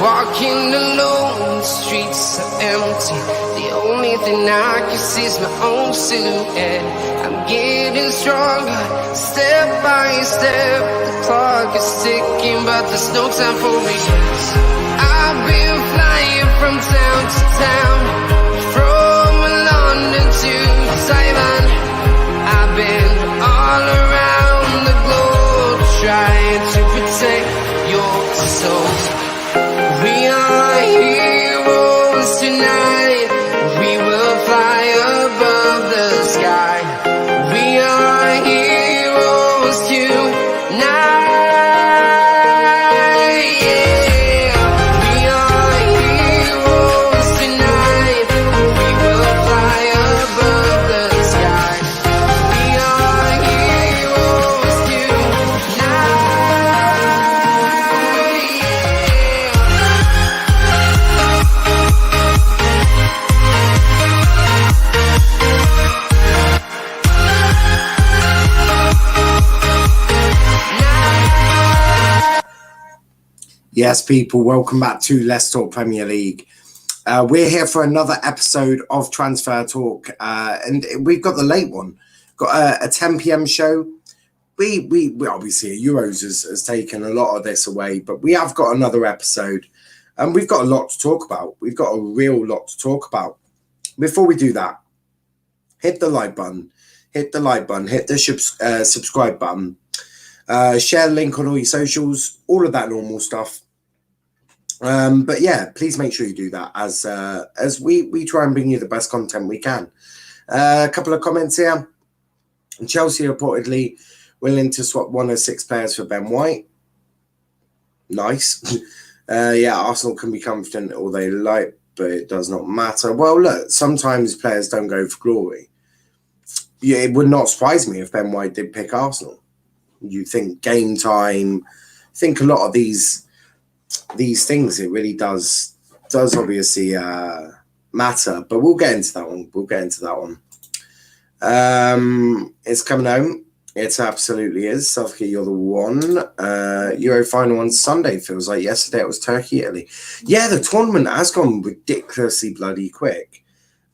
Walking alone, the streets are empty. The only thing I can see is my own silhouette. I'm getting stronger, step by step. The clock is ticking, but there's no time for me. I've been flying from town to town, from London to Taiwan. I've been all around the globe, trying to protect your soul. We are heroes tonight. We will fly above the sky. We are heroes tonight. Yeah. We are heroes tonight. We will fly above the sky. We are heroes tonight. Yes, people, welcome back to Let's Talk Premier League. We're here for another episode of Transfer Talk, and we've got the late one. Got a 10 p.m. show. We obviously, Euros has taken a lot of this away, but we have got another episode, and we've got a lot to talk about. We've got a real lot to talk about. Before we do that, hit the like button, hit the subscribe button, share the link on all your socials, all of that normal stuff. But yeah, please make sure you do that as we try and bring you the best content we can. A couple of comments here. Chelsea reportedly willing to swap one of 6 players for Ben White. Nice. Yeah, Arsenal can be confident all they like, but it does not matter. Well, look, sometimes players don't go for glory. Yeah, it would not surprise me if Ben White did pick Arsenal. You think game time, think a lot of these things, it really does obviously matter, but we'll get into that one. It's coming home. It absolutely is. Southgate, you're the one. Euro final on Sunday. Feels like yesterday it was Turkey, Italy. Yeah, the tournament has gone ridiculously bloody quick,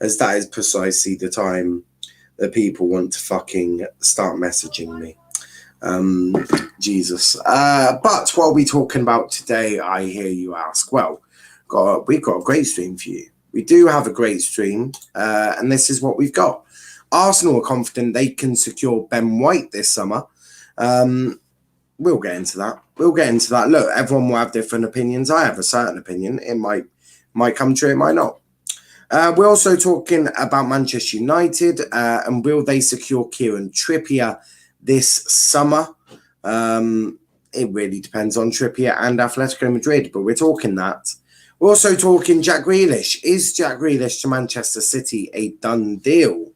as that is precisely the time that people want to fucking start messaging me. Jesus. But what are we talking about today, I hear you ask? Well, we've got a great stream for you. We do have a great stream, and this is what we've got. Arsenal are confident they can secure Ben White this summer. We'll get into that. Look, everyone will have different opinions. I have a certain opinion. It might come true, it might not. We're also talking about Manchester United, and will they secure Kieran Trippier this summer? It really depends on Trippier and Atletico Madrid, but we're talking that. We're also talking Jack Grealish. Is Jack Grealish to Manchester City a done deal?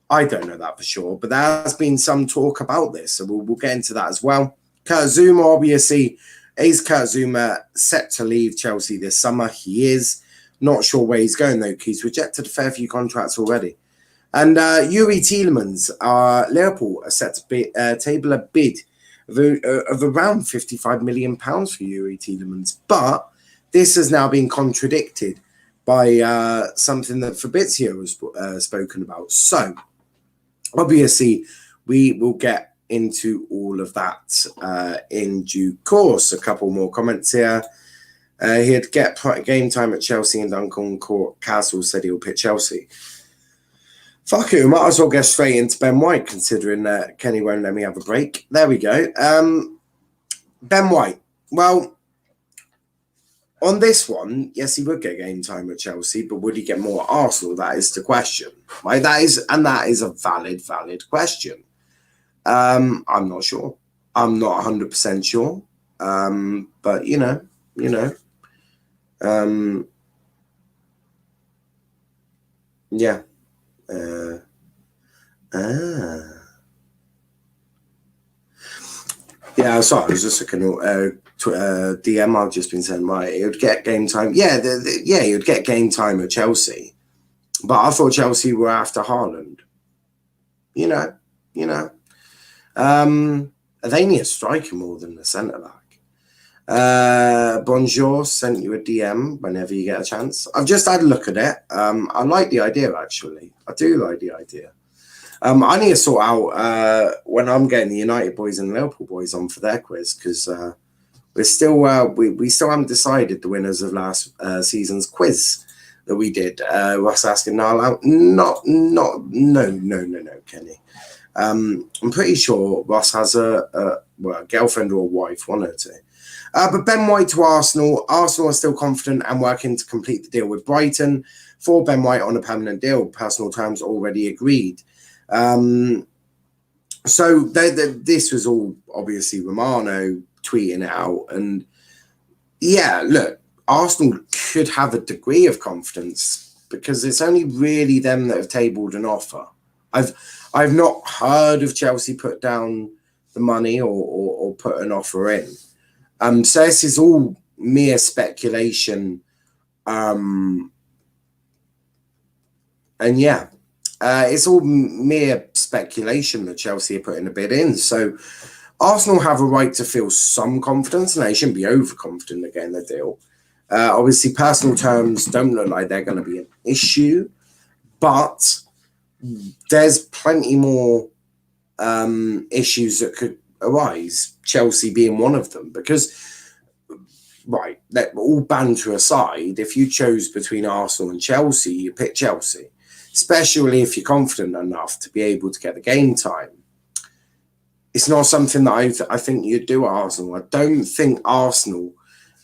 I don't know that for sure, but there has been some talk about this, so we'll get into that as well. Kurt Zouma, obviously, is Kurt Zouma set to leave Chelsea this summer? He is. Not sure where he's going, though, because he's rejected a fair few contracts already. And Youri Tielemans, Liverpool are set to table a bid of around £55 million for Youri Tielemans. But this has now been contradicted by something that Fabrizio has spoken about. So, obviously, we will get into all of that in due course. A couple more comments here. He'd get game time at Chelsea, and Duncan Castle said he'll pick Chelsea. Fuck it, we might as well get straight into Ben White, considering that Kenny won't let me have a break. There we go. Ben White. Well, on this one, yes, he would get game time at Chelsea, but would he get more at Arsenal? That is the question. Right? That is a valid question. I'm not sure. I'm not 100% sure. But yeah. Yeah, sorry, I was just looking at DM I've just been saying, right, he would get game time. Yeah, he would get game time at Chelsea. But I thought Chelsea were after Haaland. They need a striker more than a centre-back. Bonjour sent you a DM whenever you get a chance. I've just had a look at it. I like the idea, actually. I do like the idea. I need to sort out when I'm getting the United boys and Liverpool boys on for their quiz, because we're still we still haven't decided the winners of last season's quiz that we did. Ross asking no, Kenny. I'm pretty sure Ross has a girlfriend or a wife, one or two. But Ben White to Arsenal. Arsenal are still confident and working to complete the deal with Brighton for Ben White on a permanent deal. Personal terms already agreed. So this was all obviously Romano tweeting it out. And yeah, look, Arsenal could have a degree of confidence because it's only really them that have tabled an offer. I've not heard of Chelsea put down the money or put an offer in. So this is all mere speculation. And yeah, it's all mere speculation that Chelsea are putting a bid in. So Arsenal have a right to feel some confidence, and they shouldn't be overconfident again the deal. Obviously, personal terms don't look like they're going to be an issue, but there's plenty more issues that could arise, Chelsea being one of them, because, right, all banter aside, if you chose between Arsenal and Chelsea, you pick Chelsea, especially if you're confident enough to be able to get the game time. It's not something that I think you'd do at Arsenal. I don't think Arsenal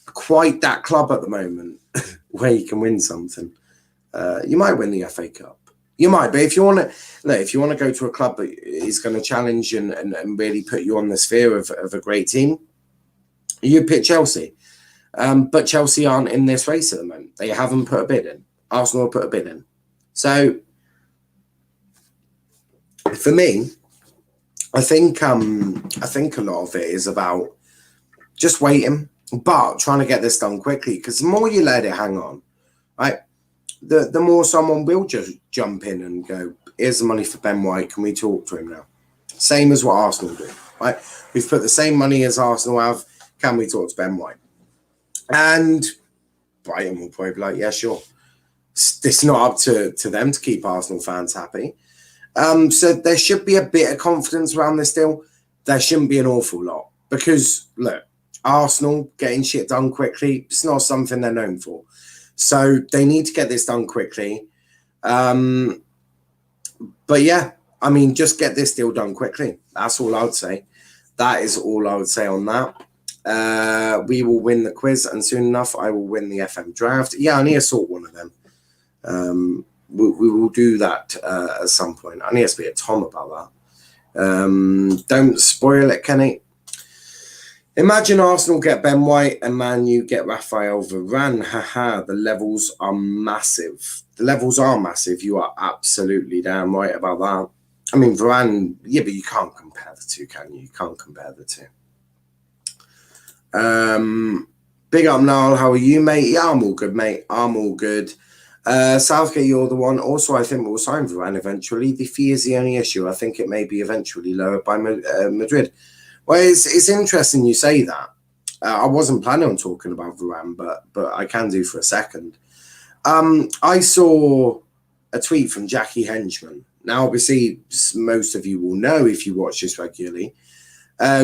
are quite that club at the moment where you can win something. You might win the FA Cup. You might, but if you want to go to a club that is going to challenge and really put you on the sphere of a great team, you pick Chelsea. But Chelsea aren't in this race at the moment. They haven't put a bid in. Arsenal put a bid in. So for me, I think a lot of it is about just waiting, but trying to get this done quickly. Because the more you let it hang on, right, the more someone will just jump in and go, here's the money for Ben White, can we talk to him now? Same as what Arsenal do, right? We've put the same money as Arsenal have, can we talk to Ben White? And Brighton will probably be like, yeah, sure. It's not up to them to keep Arsenal fans happy. So there should be a bit of confidence around this deal. There shouldn't be an awful lot. Because, look, Arsenal getting shit done quickly, it's not something they're known for. So they need to get this done quickly. But yeah, I mean, just get this deal done quickly. That's all I would say. That is all I would say on that. We will win the quiz, and soon enough, I will win the FM draft. Yeah, I need to sort one of them. We will do that at some point. I need to speak to Tom about that. Don't spoil it, Kenny. Imagine Arsenal get Ben White and Man U get Raphael Varane. Haha, the levels are massive. The levels are massive. You are absolutely damn right about that. I mean, Varane, yeah, but you can't compare the two, can you? You can't compare the two. Big up, Niall. How are you, mate? Yeah, I'm all good, mate. I'm all good. Southgate, you're the one. Also, I think we'll sign Varane eventually. The fee is the only issue. I think it may be eventually lowered by Madrid. Well, it's interesting you say that. I wasn't planning on talking about Varane, but I can do for a second. I saw a tweet from Jackie Henchman. Now, obviously, most of you will know if you watch this regularly.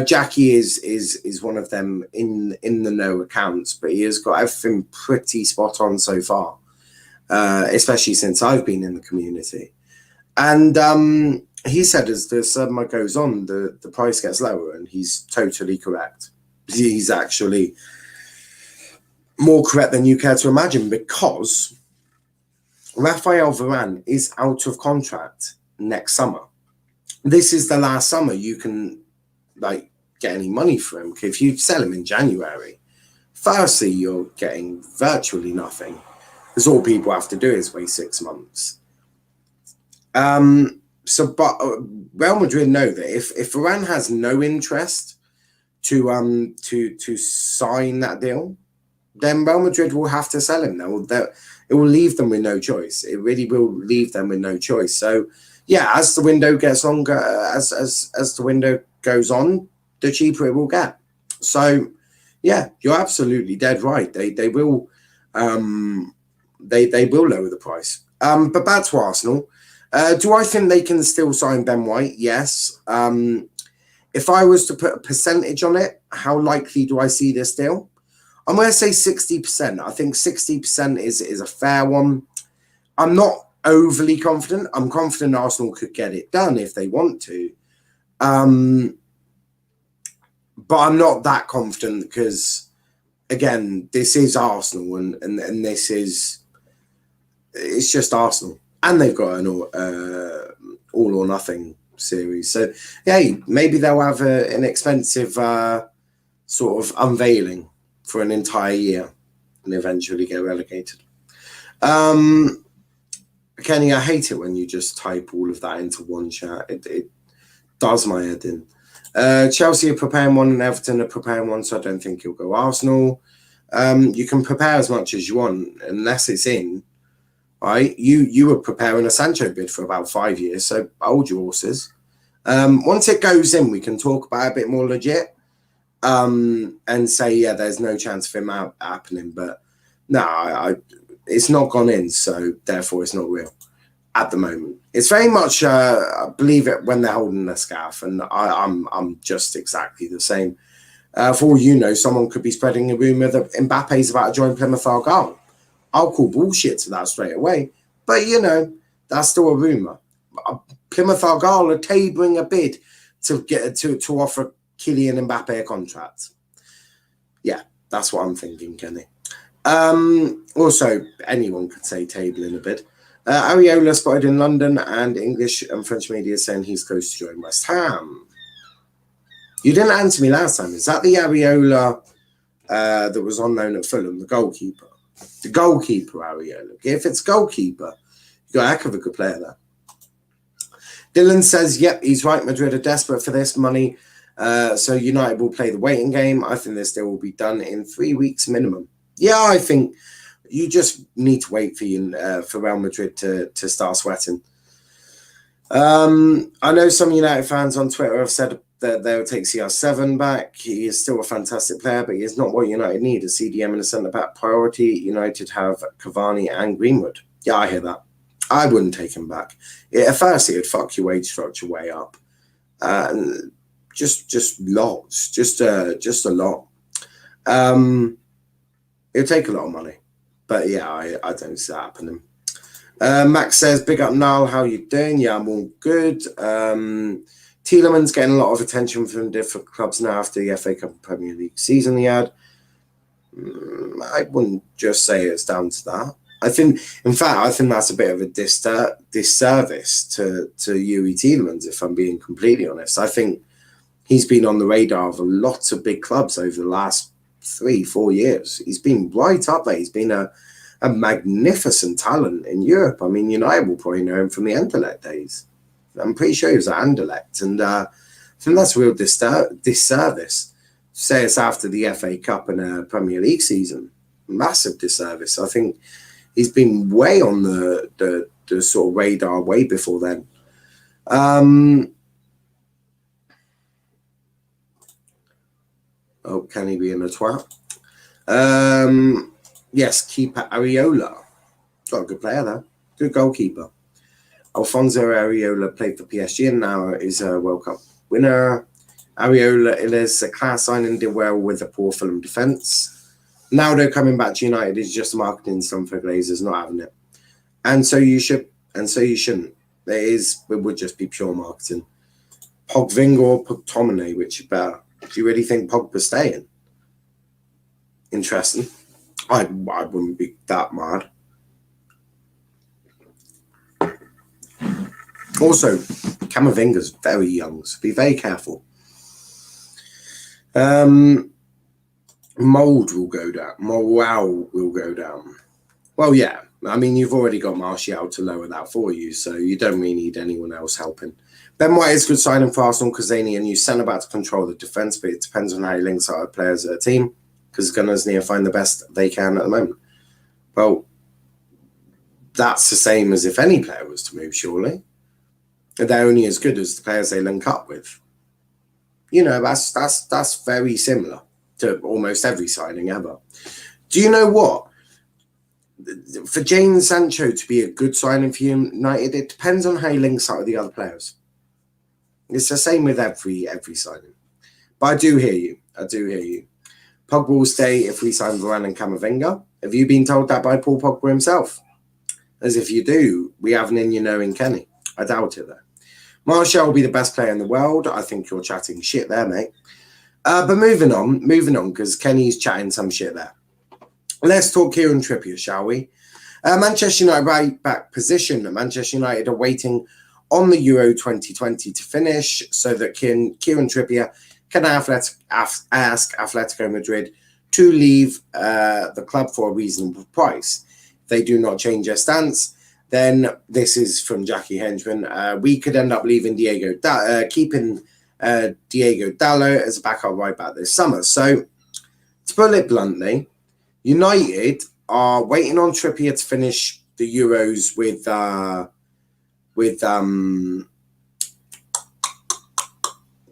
Jackie is one of them in the know accounts, but he has got everything pretty spot on so far, especially since I've been in the community. And he said as the summer goes on, the price gets lower, and he's totally correct. He's actually more correct than you care to imagine, because Raphael Varane is out of contract next summer. This is the last summer you can get any money for him. If you sell him in January, firstly, you're getting virtually nothing, because all people have to do is wait 6 months. But Real Madrid know that if Varane has no interest to sign that deal, then Real Madrid will have to sell him. It will leave them with no choice. It really will leave them with no choice. So yeah, as the window gets longer, as the window goes on, the cheaper it will get. So Yeah, you're absolutely dead right. They will they will lower the price. But back to Arsenal. Do I think they can still sign Ben White? Yes. If I was to put a percentage on it, how likely do I see this deal? I'm going to say 60%. I think 60% is a fair one. I'm not overly confident. I'm confident Arsenal could get it done if they want to. But I'm not that confident because, again, this is Arsenal and this is, it's just Arsenal. And they've got an all or nothing series. So, hey, maybe they'll have an expensive sort of unveiling for an entire year and eventually get relegated. Kenny, I hate it when you just type all of that into one chat. It does my head in. Chelsea are preparing one and Everton are preparing one, so I don't think you'll go Arsenal. You can prepare as much as you want unless it's in. Right? You were preparing a Sancho bid for about 5 years, so hold your horses. Once it goes in, we can talk about it a bit more legit and say, yeah, there's no chance of him happening. But no, it's not gone in, so therefore it's not real at the moment. It's very much I believe it when they're holding their scarf, and I'm just exactly the same. For all you know, someone could be spreading a rumour that Mbappe's about to join Plymouth Argyle. I'll call bullshit to that straight away. But, you know, that's still a rumour. Plymouth Argyle are tabling a bid to get to offer Kylian Mbappe a contract. Yeah, that's what I'm thinking, Kenny. Also, anyone could say tabling a bid. Areola spotted in London, and English and French media saying he's close to join West Ham. You didn't answer me last time. Is that the Areola that was on loan at Fulham, the goalkeeper? The goalkeeper, Areola. If it's goalkeeper, you've got a heck of a good player there. Dylan says, yep, he's right. Madrid are desperate for this money. So United will play the waiting game. I think this deal will be done in 3 weeks minimum. Yeah, I think you just need to wait for Real Madrid to start sweating. I know some United fans on Twitter have said that they'll take CR7 back. He is still a fantastic player, but he is not what United need. A CDM and a centre-back priority. United have Cavani and Greenwood. Yeah, I hear that. I wouldn't take him back. At first, it'd fuck your wage structure way up. Just lots. Just a lot. It'll take a lot of money. But yeah, I don't see that happening. Max says, big up Niall, how you doing? Yeah, I'm all good. Tielemans getting a lot of attention from different clubs now after the FA Cup and Premier League season he had. I wouldn't just say it's down to that. I think that's a bit of a disservice to Youri Tielemans, if I'm being completely honest. I think he's been on the radar of a lot of big clubs over the last 3-4 years. He's been right up there. He's been a magnificent talent in Europe. I mean, United will probably know him from the Anderlecht days. I'm pretty sure he was at Anderlecht, and I think that's a real disservice. Say it's after the FA Cup and a Premier League season. Massive disservice. I think he's been way on the sort of radar way before then. Oh, can he be in a twat? Yes, keeper Areola. Got a good player there. Good goalkeeper. Alfonso Areola played for PSG and now is a World Cup winner. Areola is a class signing, did well with a poor Fulham defence. Now they're coming back to United is just a marketing stunt for Glazers, not having it. And so you should, and so you shouldn't. It would just be pure marketing. Pogving or Pogtomine, which is better? Do you really think Pogba's staying? Interesting. I wouldn't be that mad. Also, Camavinga's very young, so be very careful. Mold will go down. Morale will go down. Well, yeah. I mean, you've already got Martial to lower that for you, so you don't really need anyone else helping. Ben White is good signing for Arsenal because they need a new centre-back to control the defence, but it depends on how he links out with players at a team because Gunners need to find the best they can at the moment. Well, that's the same as if any player was to move, surely. They're only as good as the players they link up with. You know, that's very similar. to almost every signing ever. Do you know what? For Jadon Sancho to be a good signing for United, it depends on how he links up with the other players. It's the same with every signing. But I do hear you. Pogba will stay if we sign Varane and Camavinga. Have you been told that by Paul Pogba himself? As if you do, we have an in Kenny. I doubt it, though. Martial will be the best player in the world. I think you're chatting shit there, mate. But moving on, because Kenny's chatting some shit there. Let's talk Kieran Trippier, shall we? Manchester United right back position. Manchester United are waiting on the Euro 2020 to finish so that Kieran Trippier can ask Atletico Madrid to leave the club for a reasonable price. If they do not change their stance, then this is from Jackie Henchman. We could end up leaving keeping Diego Dallo as a backup right back this summer. So, to put it bluntly, United are waiting on Trippier to finish the Euros with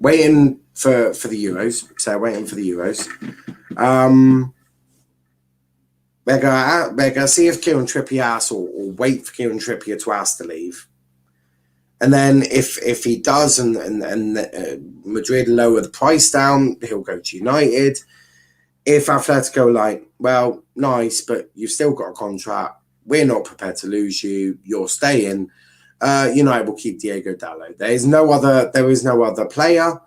waiting for the Euros. So waiting for the Euros. They're gonna see if Kieran Trippier asks or wait for Kieran Trippier to ask to leave. And then if he does and Madrid lower the price down, he'll go to United. If Atletico like, well, nice, but you've still got a contract. We're not prepared to lose you. You're staying. United will keep Diego Dallo. There is no other player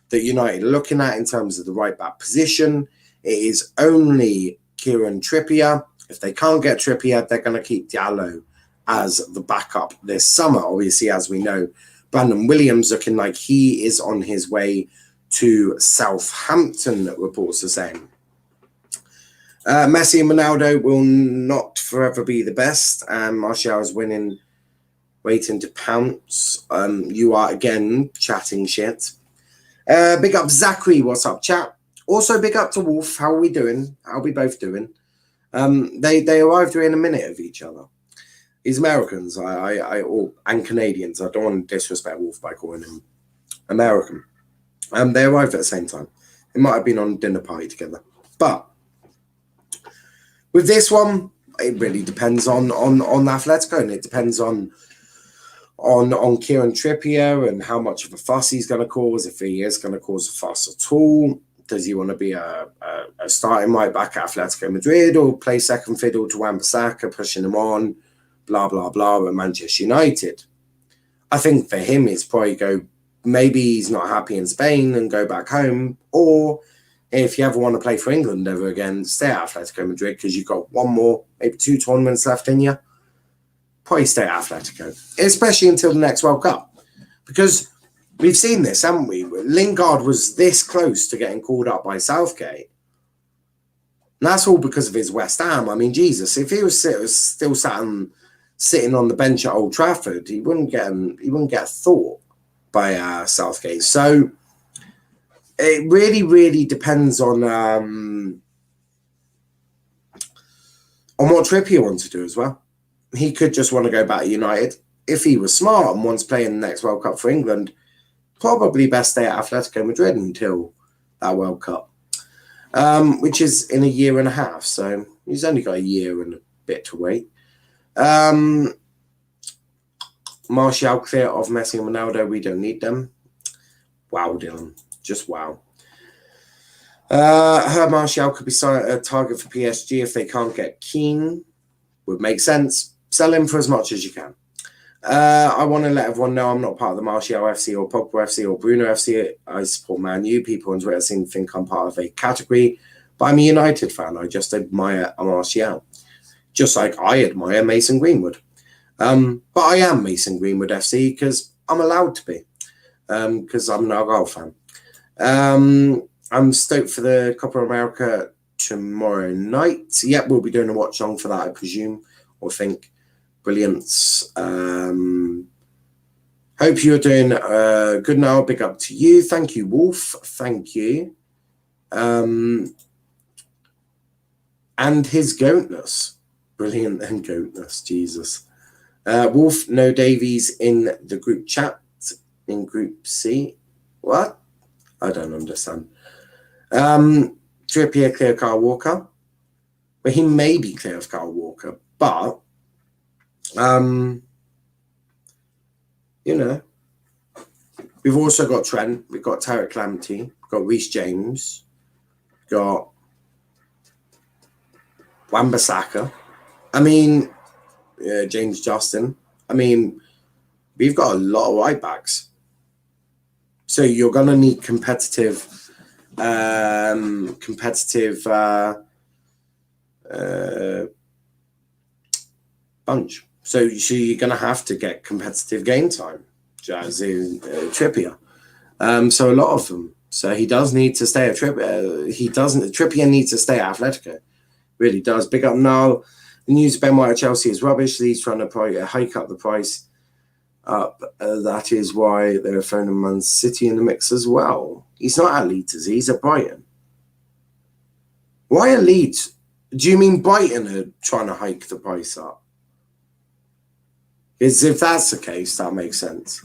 that United are looking at in terms of the right back position. It is only Kieran Trippier. If they can't get Trippier, they're going to keep Dallo as the backup this summer. Obviously, as we know, Brandon Williams looking like he is on his way to Southampton, reports are saying. Messi and Ronaldo will not forever be the best. Martial is waiting to pounce. You are again chatting shit. Big up Zachary, what's up, chat? Also big up to Wolf. How are we doing? How are we both doing? They arrived within a minute of each other. These Americans, and Canadians. I don't want to disrespect Wolf by calling him American. They arrived at the same time. It might have been on a dinner party together, but. With this one, it really depends on Atletico, and it depends on Kieran Trippier and how much of a fuss he's going to cause, if he is going to cause a fuss at all. Does he want to be a starting right back at Atletico Madrid or play second fiddle to Wan-Bissaka, pushing him on, blah, blah, blah, at Manchester United? I think for him, it's probably maybe he's not happy in Spain and go back home, or if you ever want to play for England ever again, stay at Atletico Madrid because you've got one more, maybe 2 tournaments left in you. Probably stay at Atletico, especially until the next World Cup. Because we've seen this, haven't we? Lingard was this close to getting called up by Southgate. And that's all because of his West Ham. I mean, Jesus, if he was still sitting on the bench at Old Trafford, he wouldn't get a thought by Southgate. So it really, really depends on what Trippier wants to do as well. He could just want to go back to United. If he was smart and wants to play in the next World Cup for England, probably best stay at Atletico Madrid until that World Cup, which is in a year and a half. So he's only got a year and a bit to wait. Martial clear of Messi and Ronaldo. We don't need them. Wow, Dylan. Just wow. Heard Martial could be a target for PSG if they can't get Keane. Would make sense. Sell him for as much as you can. I want to let everyone know I'm not part of the Martial FC or Pogba FC or Bruno FC. I support Man U. People on Twitter seem to think I'm part of a category, but I'm a United fan. I just admire Martial, just like I admire Mason Greenwood. But I am Mason Greenwood FC because I'm allowed to be, because I'm an Argyle fan. I'm stoked for the Copa America tomorrow night. Yep, we'll be doing a watch on for that, I presume, or think. Brilliance. Hope you're doing good now. Big up to you. Thank you, Wolf. Thank you. And his goatness. Brilliant and goatness. Jesus. Wolf, no Davies in the group chat. In Group C. What? I don't understand. Trippier clear Kyle Walker. Well, he may be clear of Kyle Walker, but you know, we've also got Trent, we've got Tarek Lamptey, we've got Reece James, we've got Wan-Bissaka. I mean, James Justin. I mean, we've got a lot of right backs. So you're gonna need competitive bunch. So you're gonna have to get competitive game time, as in Trippier. So a lot of them. So he does need to stay at Trippier. Trippier needs to stay at Atletico. Really does. Big up now. The news of Ben White at Chelsea is rubbish. Leeds trying to hike up the price up. That is why they're throwing Man City in the mix as well. He's not at Leeds, is he? He's at Brighton. Why at Leeds? Do you mean Brighton are trying to hike the price up? Because if that's the case, that makes sense.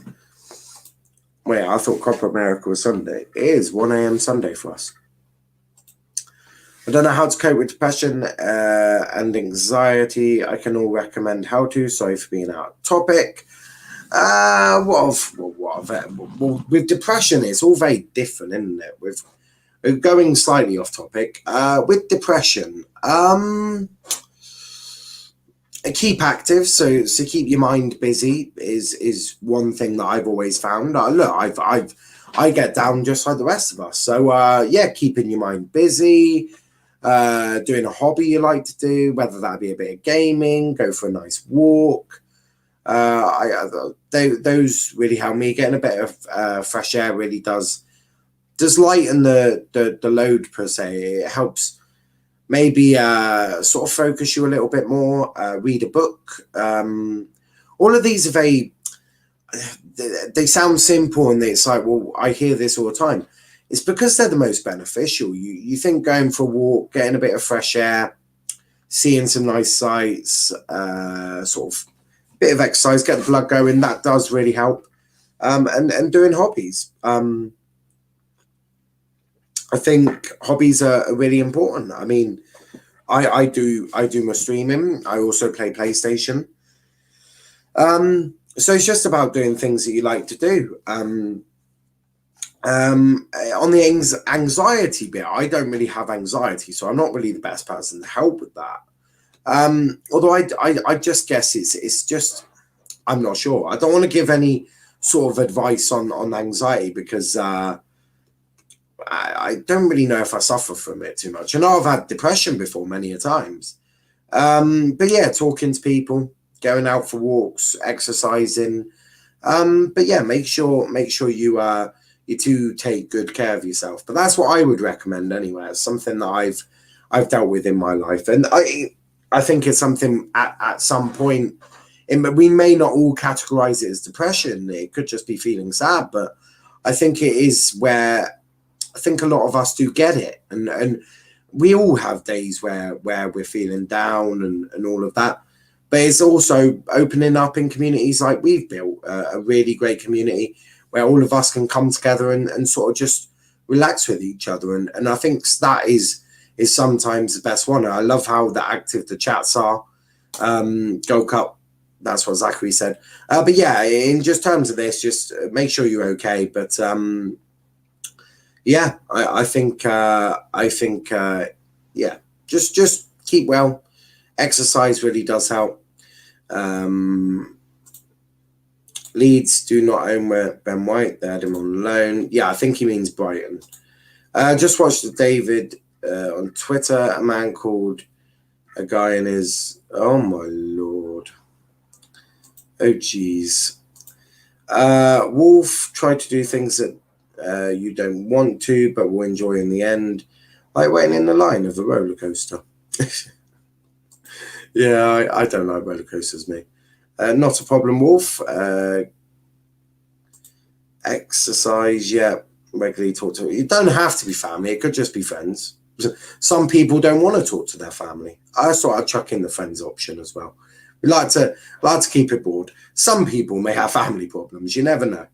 Wait, I thought Copa America was Sunday. It is 1 a.m. Sunday for us. I don't know how to cope with depression and anxiety. I can all recommend how to. Sorry for being out of topic. With depression, it's all very different, isn't it? We're going slightly off topic. With depression, keep active. So keep your mind busy is one thing that I've always found. Look, I get down just like the rest of us. So yeah, keeping your mind busy. Doing a hobby you like to do, whether that be a bit of gaming, go for a nice walk. Those really help me. Getting a bit of fresh air really does lighten the load per se. It helps maybe sort of focus you a little bit more. Read a book. All of these are very. They sound simple, and it's like, well, I hear this all the time. It's because they're the most beneficial. You think going for a walk, getting a bit of fresh air, seeing some nice sights, sort of bit of exercise, get the blood going, that does really help. And doing hobbies. I think hobbies are really important. I mean, I do my streaming. I also play PlayStation. So it's just about doing things that you like to do. On the anxiety bit, I don't really have anxiety, so I'm not really the best person to help with that. Although I just guess it's just, I'm not sure. I don't want to give any sort of advice on anxiety because I don't really know if I suffer from it too much. I know I've had depression before many a times. But yeah, talking to people, going out for walks, exercising. But yeah, make sure you do take good care of yourself. But that's what I would recommend anyway. It's something that I've dealt with in my life. And I think it's something at some point, we may not all categorize it as depression. It could just be feeling sad. But I think it is where I think a lot of us do get it. And we all have days where we're feeling down and all of that. But it's also opening up in communities like we've built, a really great community where all of us can come together and sort of just relax with each other. And I think that is sometimes the best one. I love how active the chats are. Go Cup, that's what Zachary said. But yeah, in just terms of this, just make sure you're okay. But yeah, I think yeah, just keep well. Exercise really does help. Leeds do not own Ben White. They had him on loan. Yeah, I think he means Brighton. Just watched David on Twitter. A man called a guy in his... Oh, my Lord. Oh, geez. Wolf tried to do things that you don't want to, but will enjoy in the end. Like waiting in the line of a roller coaster. Yeah, I don't like roller coasters, mate. Not a problem, Wolf. Exercise, yeah. Regularly talk to. You don't have to be family. It could just be friends. Some people don't want to talk to their family. I thought I'd chuck in the friends option as well. We like to keep it broad. Some people may have family problems. You never know.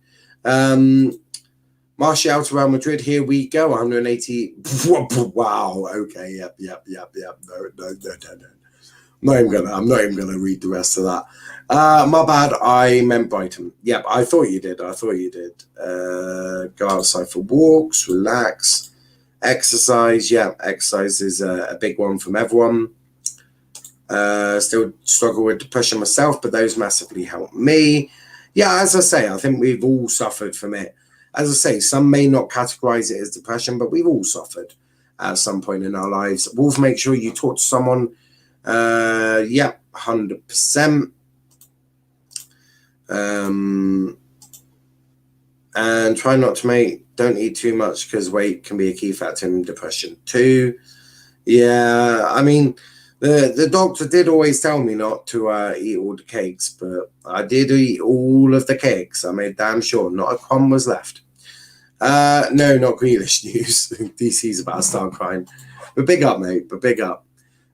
Martial to Real Madrid. Here we go. 180. Wow. Okay. Yep. No. I'm not even gonna read the rest of that. My bad. I meant Brighton. Yep. I thought you did. Go outside for walks. Relax. Exercise. Yeah. Exercise is a big one from everyone. Still struggle with depression myself, but those massively help me. Yeah. As I say, I think we've all suffered from it. As I say, some may not categorize it as depression, but we've all suffered at some point in our lives. Wolf, make sure you talk to someone. 100%. And try not to don't eat too much because weight can be a key factor in depression too. Yeah, I mean, the doctor did always tell me not to eat all the cakes, but I did eat all of the cakes. I made damn sure not a crumb was left. No, not Grealish news. DC's about to start crying. But big up, mate. But big up.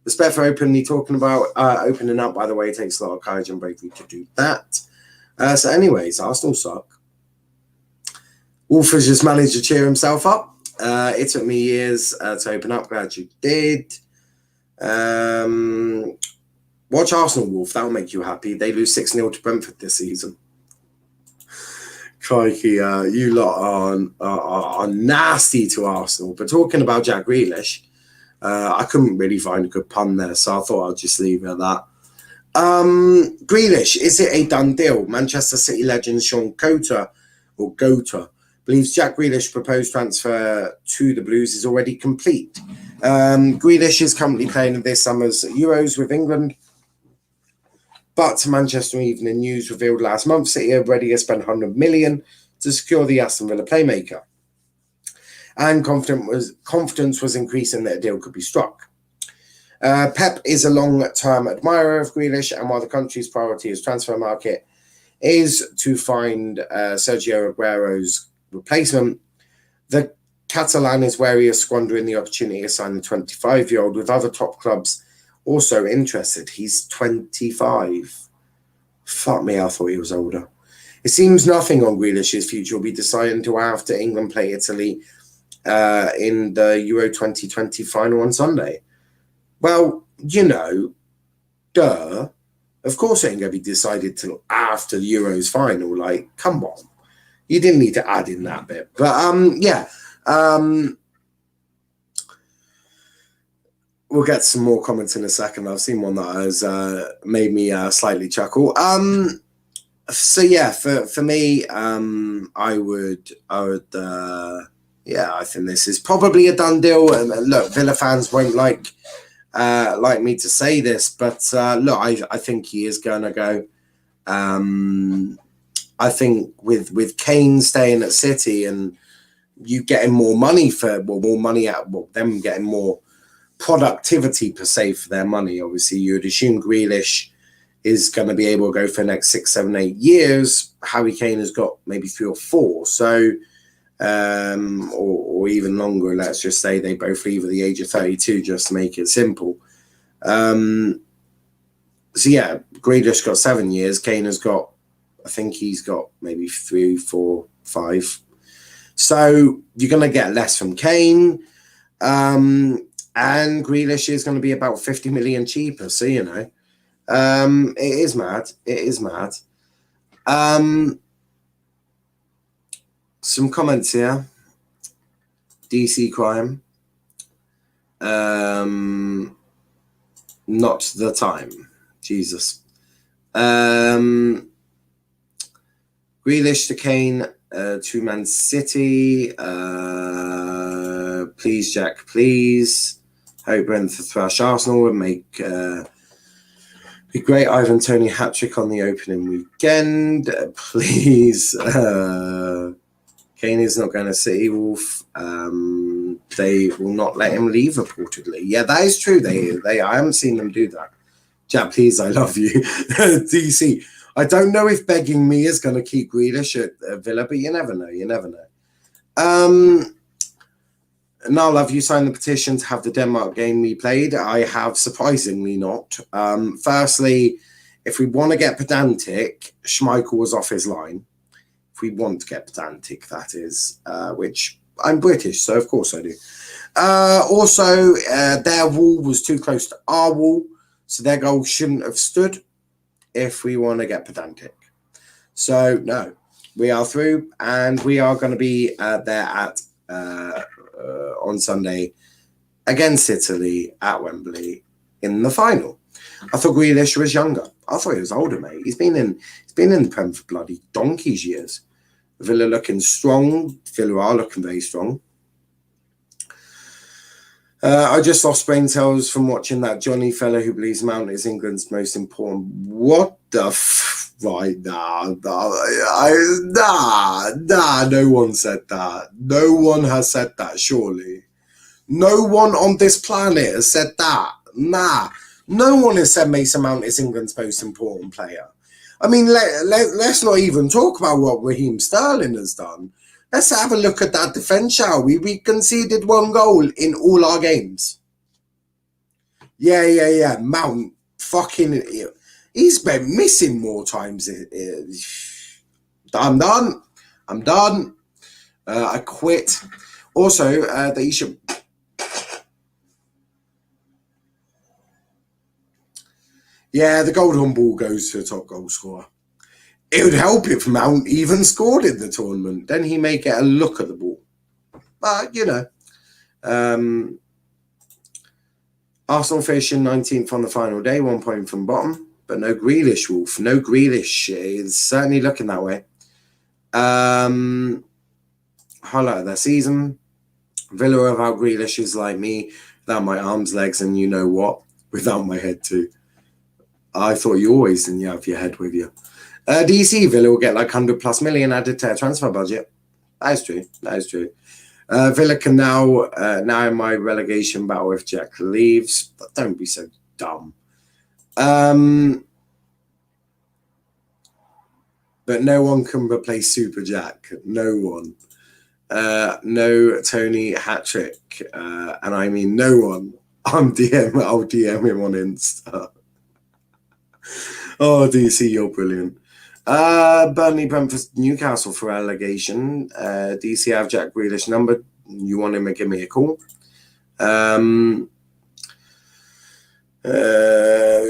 Respect for openly talking about opening up, by the way. It takes a lot of courage and bravery to do that. So anyways, Arsenal suck. Wolf has just managed to cheer himself up. It took me years to open up. Glad you did. Watch Arsenal, Wolf. That'll make you happy. They lose 6-0 to Brentford this season. Crikey, you lot are nasty to Arsenal. But talking about Jack Grealish, I couldn't really find a good pun there, so I thought I'd just leave it at that. Grealish, is it a done deal? Manchester City legend Sean Gota believes Jack Grealish's proposed transfer to the Blues is already complete. Grealish is currently playing in this summer's Euros with England. But Manchester Evening News revealed last month City already has spent $100 million to secure the Aston Villa playmaker. And confidence was increasing that a deal could be struck. Pep is a long-term admirer of Grealish, and while the country's priority as transfer market is to find Sergio Aguero's replacement, the Catalan is wary of squandering the opportunity to sign the 25-year-old, with other top clubs also interested. He's 25. Fuck me, I thought he was older. It seems nothing on Grealish's future will be decided until after England play Italy in the Euro 2020 final on Sunday. Well, duh. Of course it ain't going to be decided till after the Euros final. Like, come on. You didn't need to add in that bit. But, we'll get some more comments in a second. I've seen one that has made me slightly chuckle. So yeah, for me, I think this is probably a done deal. Look, Villa fans won't like me to say this, but look, I think he is going to go. I think with Kane staying at City and you getting more money them getting more productivity per se for their money. Obviously, you'd assume Grealish is going to be able to go for the next 6, 7, 8 years. Harry Kane has got maybe 3 or 4. So, or even longer. Let's just say they both leave at the age of 32, just to make it simple. So yeah, Grealish got 7 years. Kane has got, I think he's got maybe 3, 4, 5. So you're going to get less from Kane. And Grealish is going to be about 50 million cheaper. So, it is mad. It is mad. Some comments here. DC crime. Not the time. Jesus. Grealish to Kane to Man City. Please, Jack, please. Hope Brentford thrash Arsenal and make be great. Ivan Toney hat-trick on the opening weekend. Please. Kane is not going to City, Wolf. They will not let him leave, reportedly. Yeah, that is true. They I haven't seen them do that. Jack, please, I love you. DC. I don't know if begging me is going to keep Grealish at Villa, but you never know. Now, have you signed the petition to have the Denmark game replayed? I have, surprisingly not. Firstly, if we want to get pedantic, Schmeichel was off his line. If we want to get pedantic, that is, which I'm British, so of course I do. Also, their wall was too close to our wall, so their goal shouldn't have stood if we want to get pedantic. So, no, we are through, and we are going to be there at on Sunday against Italy at Wembley in the final. I thought Grealish was younger. I thought he was older, mate. He's been in the Prem for bloody donkey's years. Villa looking strong. Villa are looking very strong. I just lost brain cells from watching that Johnny fella who believes Mount is England's most important. What the right? Nah. No one said that. No one has said that. Surely, no one on this planet has said that. Nah, no one has said Mason Mount is England's most important player. I mean, let's not even talk about what Raheem Sterling has done. Let's have a look at that defence, shall we? We conceded 1 goal in all our games. Yeah. Mount, fucking... He's been missing more times. I'm done. I quit. Also, that you should... Yeah, the Golden Ball goes to the top goal scorer. It would help if Mount even scored in the tournament. Then he may get a look at the ball. But, you know. Arsenal finishing 19th on the final day, 1 point from bottom. But no Grealish, Wolf. No Grealish. It's certainly looking that way. Highlight of their season. Villa without Grealish is like me. Without my arms, legs, and you know what? Without my head too. I thought you always didn't have your head with you. DC Villa will get like 100+ million added to their transfer budget. That is true. Villa can now in my relegation battle if Jack leaves, but don't be so dumb. But no one can replace Super Jack. No one. No Tony hat-trick. And I mean no one. I'll DM him on Insta. Oh, DC, you're brilliant. Burnley, Brentford, Newcastle for relegation. DC have Jack Grealish number. You want him to give me a call.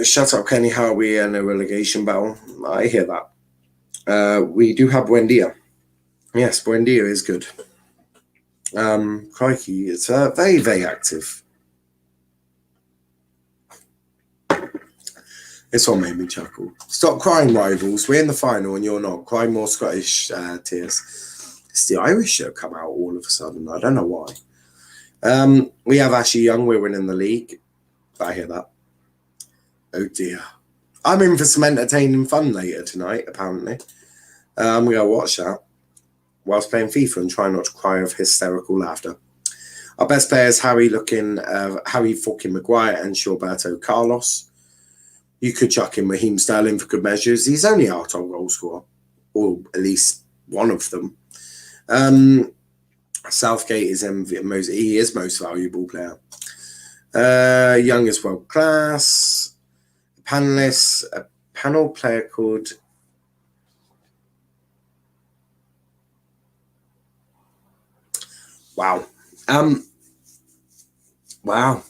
Shut up, Kenny. How are we in a relegation battle? I hear that. We do have Buendia. Yes, Buendia is good. Crikey, it's very, very active. This one made me chuckle. Stop crying, rivals. We're in the final and you're not. Cry more Scottish tears. It's the Irish that come out all of a sudden. I don't know why. We have Ashley Young. We're winning the league. I hear that. Oh, dear. I'm in for some entertaining fun later tonight, apparently. I'm going to watch that whilst playing FIFA and try not to cry of hysterical laughter. Our best players, Harry fucking Maguire and Gilberto Carlos. You could chuck in Raheem Sterling for good measures. He's only our top goal scorer, or at least one of them. Southgate is most valuable player. Young is world class. Panelists, a panel player called Wow. Wow.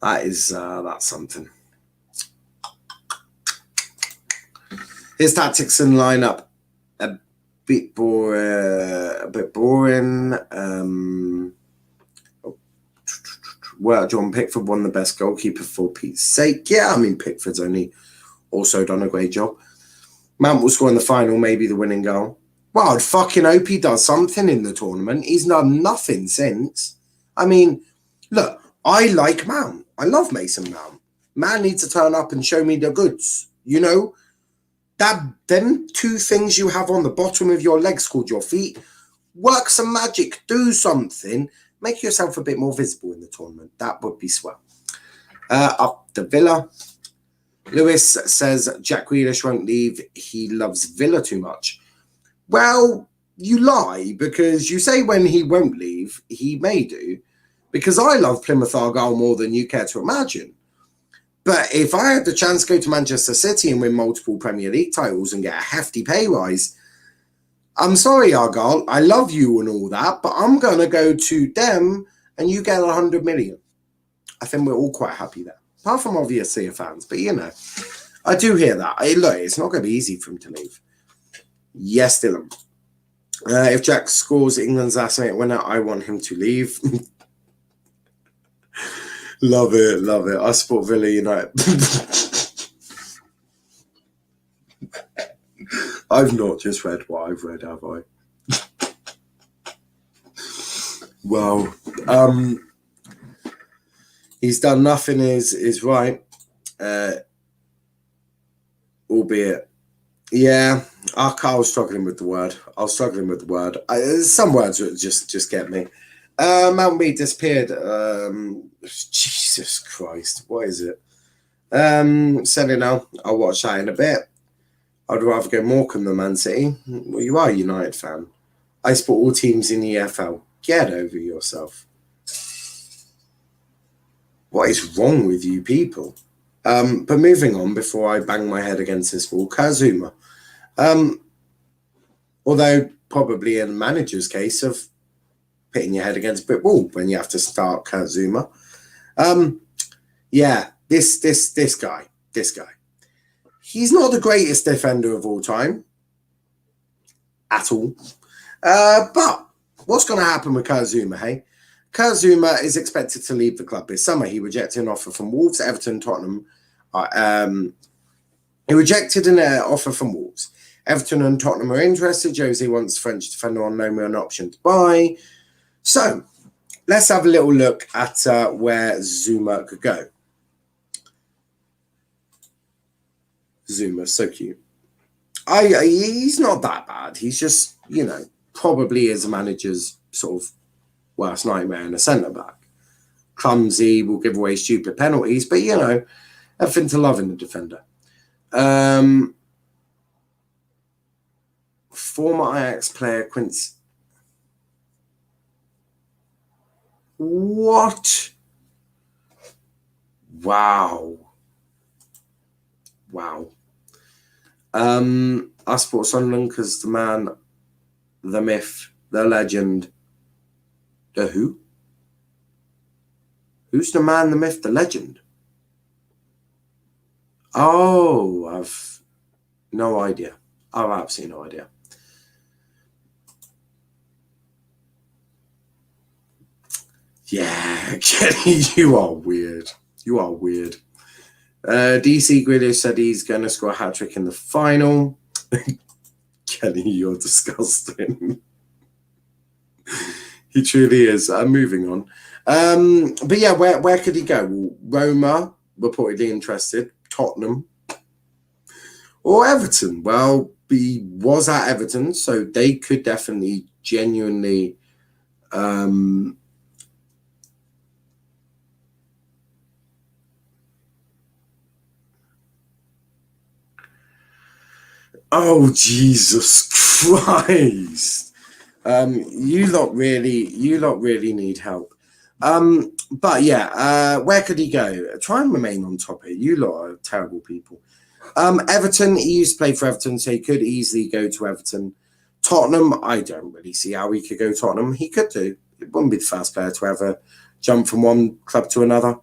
That's something. His tactics and lineup a bit boring. Well, John Pickford won the best goalkeeper for Pete's sake. Yeah, I mean Pickford's only also done a great job. Mount will score in the final, maybe the winning goal. Well, I'd fucking hope he does something in the tournament. He's done nothing since. I mean, look, I like Mount. I love Mason Mount. Man needs to turn up and show me the goods. You know, them 2 things you have on the bottom of your legs called your feet, work some magic, do something, make yourself a bit more visible in the tournament. That would be swell. Up the Villa. Lewis says Jack Grealish won't leave. He loves Villa too much. Well, you lie, because you say when he won't leave, he may do. Because I love Plymouth Argyle more than you care to imagine. But if I had the chance to go to Manchester City and win multiple Premier League titles and get a hefty pay rise, I'm sorry, Argyle, I love you and all that, but I'm going to go to them and you get 100 million. I think we're all quite happy there. Apart from obviously fans, but I do hear that. Look, it's not going to be easy for him to leave. Yes, Dylan. If Jack scores England's last minute winner, I want him to leave. Love it. I support Villa United. I've not just read what I've read, have I? Well, he's done nothing is right. Albeit, yeah, I was struggling with the word. Some words would just get me. Mount B disappeared. Jesus Christ, what is it? Said it now. I'll watch that in a bit. I'd rather go Morecambe than Man City. Well, you are a United fan. I support all teams in the EFL. Get over yourself. What is wrong with you people? But moving on before I bang my head against this wall, Zouma. Although probably in the manager's case of hitting your head against a brick wall when you have to start Zouma. Yeah, this guy. He's not the greatest defender of all time. At all. But what's going to happen with Zouma, hey? Zouma is expected to leave the club this summer. He rejected an offer from Wolves, Everton, Tottenham. He rejected an offer from Wolves. Everton and Tottenham are interested. Jose wants French defender on loan with an option to buy. So, let's have a little look at where Zouma could go. Zouma, so cute. He's not that bad. He's just, probably is a manager's sort of worst nightmare in a centre-back. Clumsy, will give away stupid penalties, but, everything to love in the defender. Former Ajax player Quincy. What? Wow. I support Sunderland because the man, the myth, the legend, the who? Who's the man, the myth, the legend? Oh, I've no idea. I've absolutely no idea. Yeah, Kenny, you are weird. DC Grealish said he's going to score a hat-trick in the final. Kenny, you're disgusting. He truly is. Moving on. But yeah, where could he go? Well, Roma, reportedly interested. Tottenham. Or Everton. Well, he was at Everton, so they could definitely genuinely... Oh, Jesus Christ. You lot really need help. But yeah, where could he go? Try and remain on top here. You lot are terrible people. Everton, he used to play for Everton, so he could easily go to Everton. Tottenham, I don't really see how he could go to Tottenham. He could do. It wouldn't be the first player to ever jump from one club to another.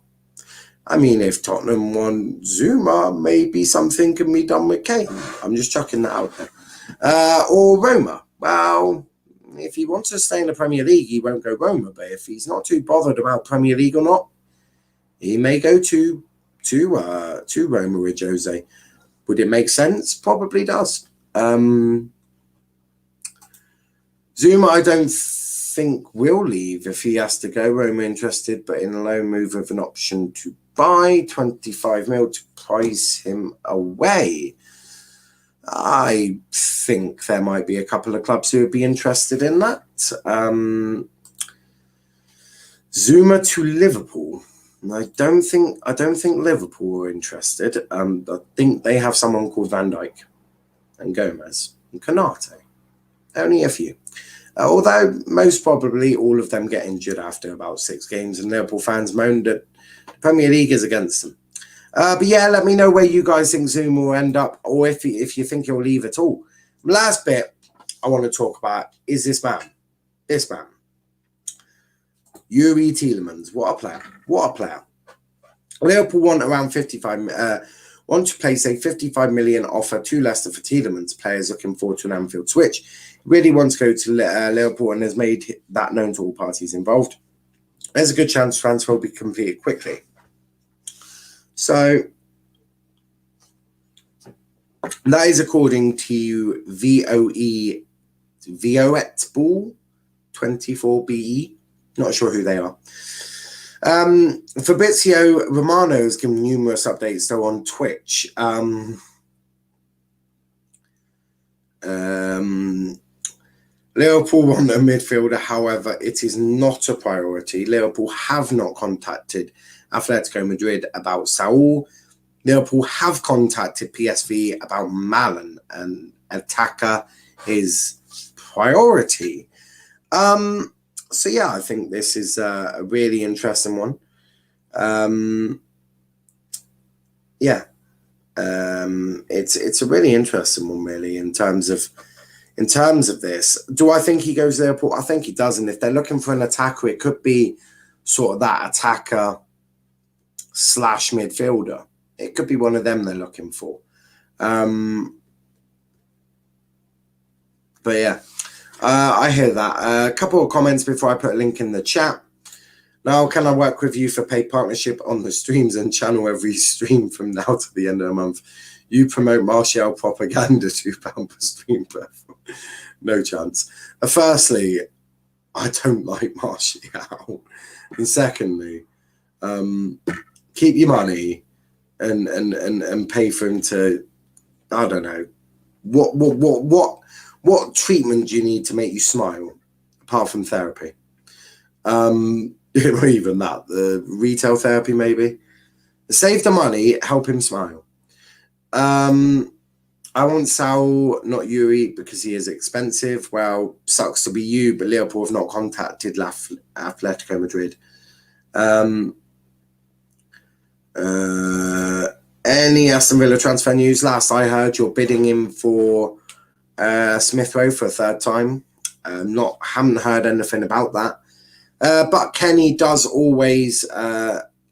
I mean, if Tottenham won Zouma, maybe something can be done with Kane. I'm just chucking that out there. Or Roma. Well, if he wants to stay in the Premier League, he won't go Roma. But if he's not too bothered about Premier League or not, he may go to Roma with Jose. Would it make sense? Probably does. Zouma, I don't think will leave if he has to go. Roma interested, but in a loan move with an option to buy 25 mil to price him away. I think there might be a couple of clubs who would be interested in that. Zouma to Liverpool. I don't think Liverpool are interested. I think they have someone called Van Dijk and Gomez and Konate. Only a few. Although most probably all of them get injured after about 6 games, and Liverpool fans moaned that the Premier League is against them. But yeah, let me know where you guys think Zouma will end up, or if you think he'll leave at all. Last bit I want to talk about is this man. Youri Tielemans. What a player. Liverpool want around 55. Want to place a 55 million offer to Leicester for Tielemans. Players looking forward to an Anfield switch. Really wants to go to Liverpool and has made that known to all parties involved. There's a good chance transfer will be completed quickly. So that is according to VOETBall 24BE. Not sure who they are. Fabrizio Romano has given numerous updates though on Twitch. Liverpool want a midfielder, however, it is not a priority. Liverpool have not contacted Atletico Madrid about Saul. Liverpool have contacted PSV about Malen, and attacker is priority. So yeah, I think this is a really interesting one. It's a really interesting one, really, in terms of this. Do I think he goes to Liverpool? I think he does. And if they're looking for an attacker, it could be sort of that attacker / midfielder. It could be one of them they're looking for. But yeah, I hear that. A couple of comments before I put a link in the chat. Now, can I work with you for paid partnership on the streams and channel every stream from now to the end of the month? You promote Martial propaganda, £2 per stream platform. No chance. Firstly, I don't like Martial. And secondly, keep your money and pay for him to, I don't know, what treatment do you need to make you smile apart from therapy? Or even that, the retail therapy maybe. Save the money, help him smile. I want Saul, not Youri, because he is expensive. Well, sucks to be you, but Liverpool have not contacted Atletico Madrid. Any Aston Villa transfer news? Last I heard, you're bidding him for Smith Rowe for a third time. Haven't heard anything about that. But Kenny does always